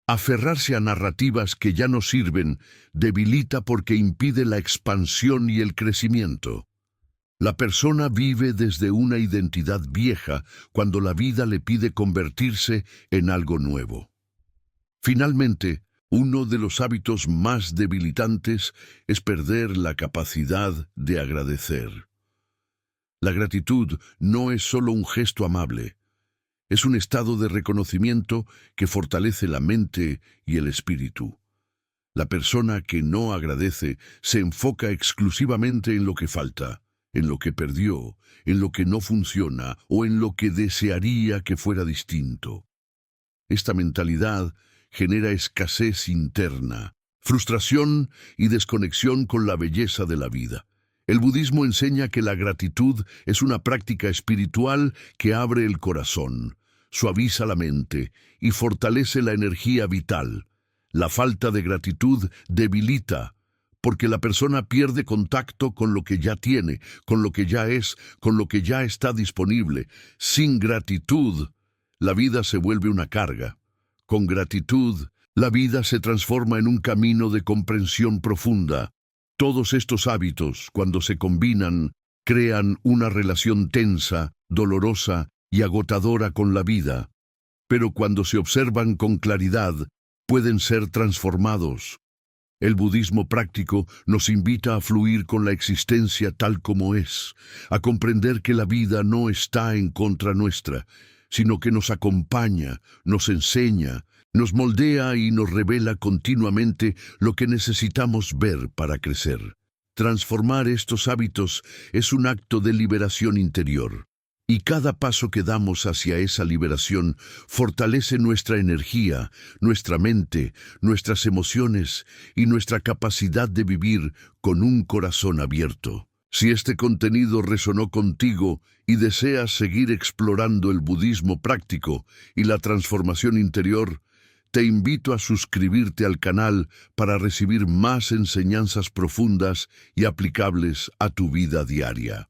Aferrarse a narrativas que ya no sirven debilita porque impide la expansión y el crecimiento. La persona vive desde una identidad vieja cuando la vida le pide convertirse en algo nuevo. Finalmente, uno de los hábitos más debilitantes es perder la capacidad de agradecer. La gratitud no es solo un gesto amable, es un estado de reconocimiento que fortalece la mente y el espíritu. La persona que no agradece se enfoca exclusivamente en lo que falta, en lo que perdió, en lo que no funciona o en lo que desearía que fuera distinto. Esta mentalidad genera escasez interna, frustración y desconexión con la belleza de la vida. El budismo enseña que la gratitud es una práctica espiritual que abre el corazón, suaviza la mente y fortalece la energía vital. La falta de gratitud debilita, porque la persona pierde contacto con lo que ya tiene, con lo que ya es, con lo que ya está disponible. Sin gratitud, la vida se vuelve una carga. Con gratitud, la vida se transforma en un camino de comprensión profunda. Todos estos hábitos, cuando se combinan, crean una relación tensa, dolorosa y agotadora con la vida. Pero cuando se observan con claridad, pueden ser transformados. El budismo práctico nos invita a fluir con la existencia tal como es, a comprender que la vida no está en contra nuestra, sino que nos acompaña, nos enseña, nos moldea y nos revela continuamente lo que necesitamos ver para crecer. Transformar estos hábitos es un acto de liberación interior, y cada paso que damos hacia esa liberación fortalece nuestra energía, nuestra mente, nuestras emociones y nuestra capacidad de vivir con un corazón abierto. Si este contenido resonó contigo y deseas seguir explorando el budismo práctico y la transformación interior, te invito a suscribirte al canal para recibir más enseñanzas profundas y aplicables a tu vida diaria.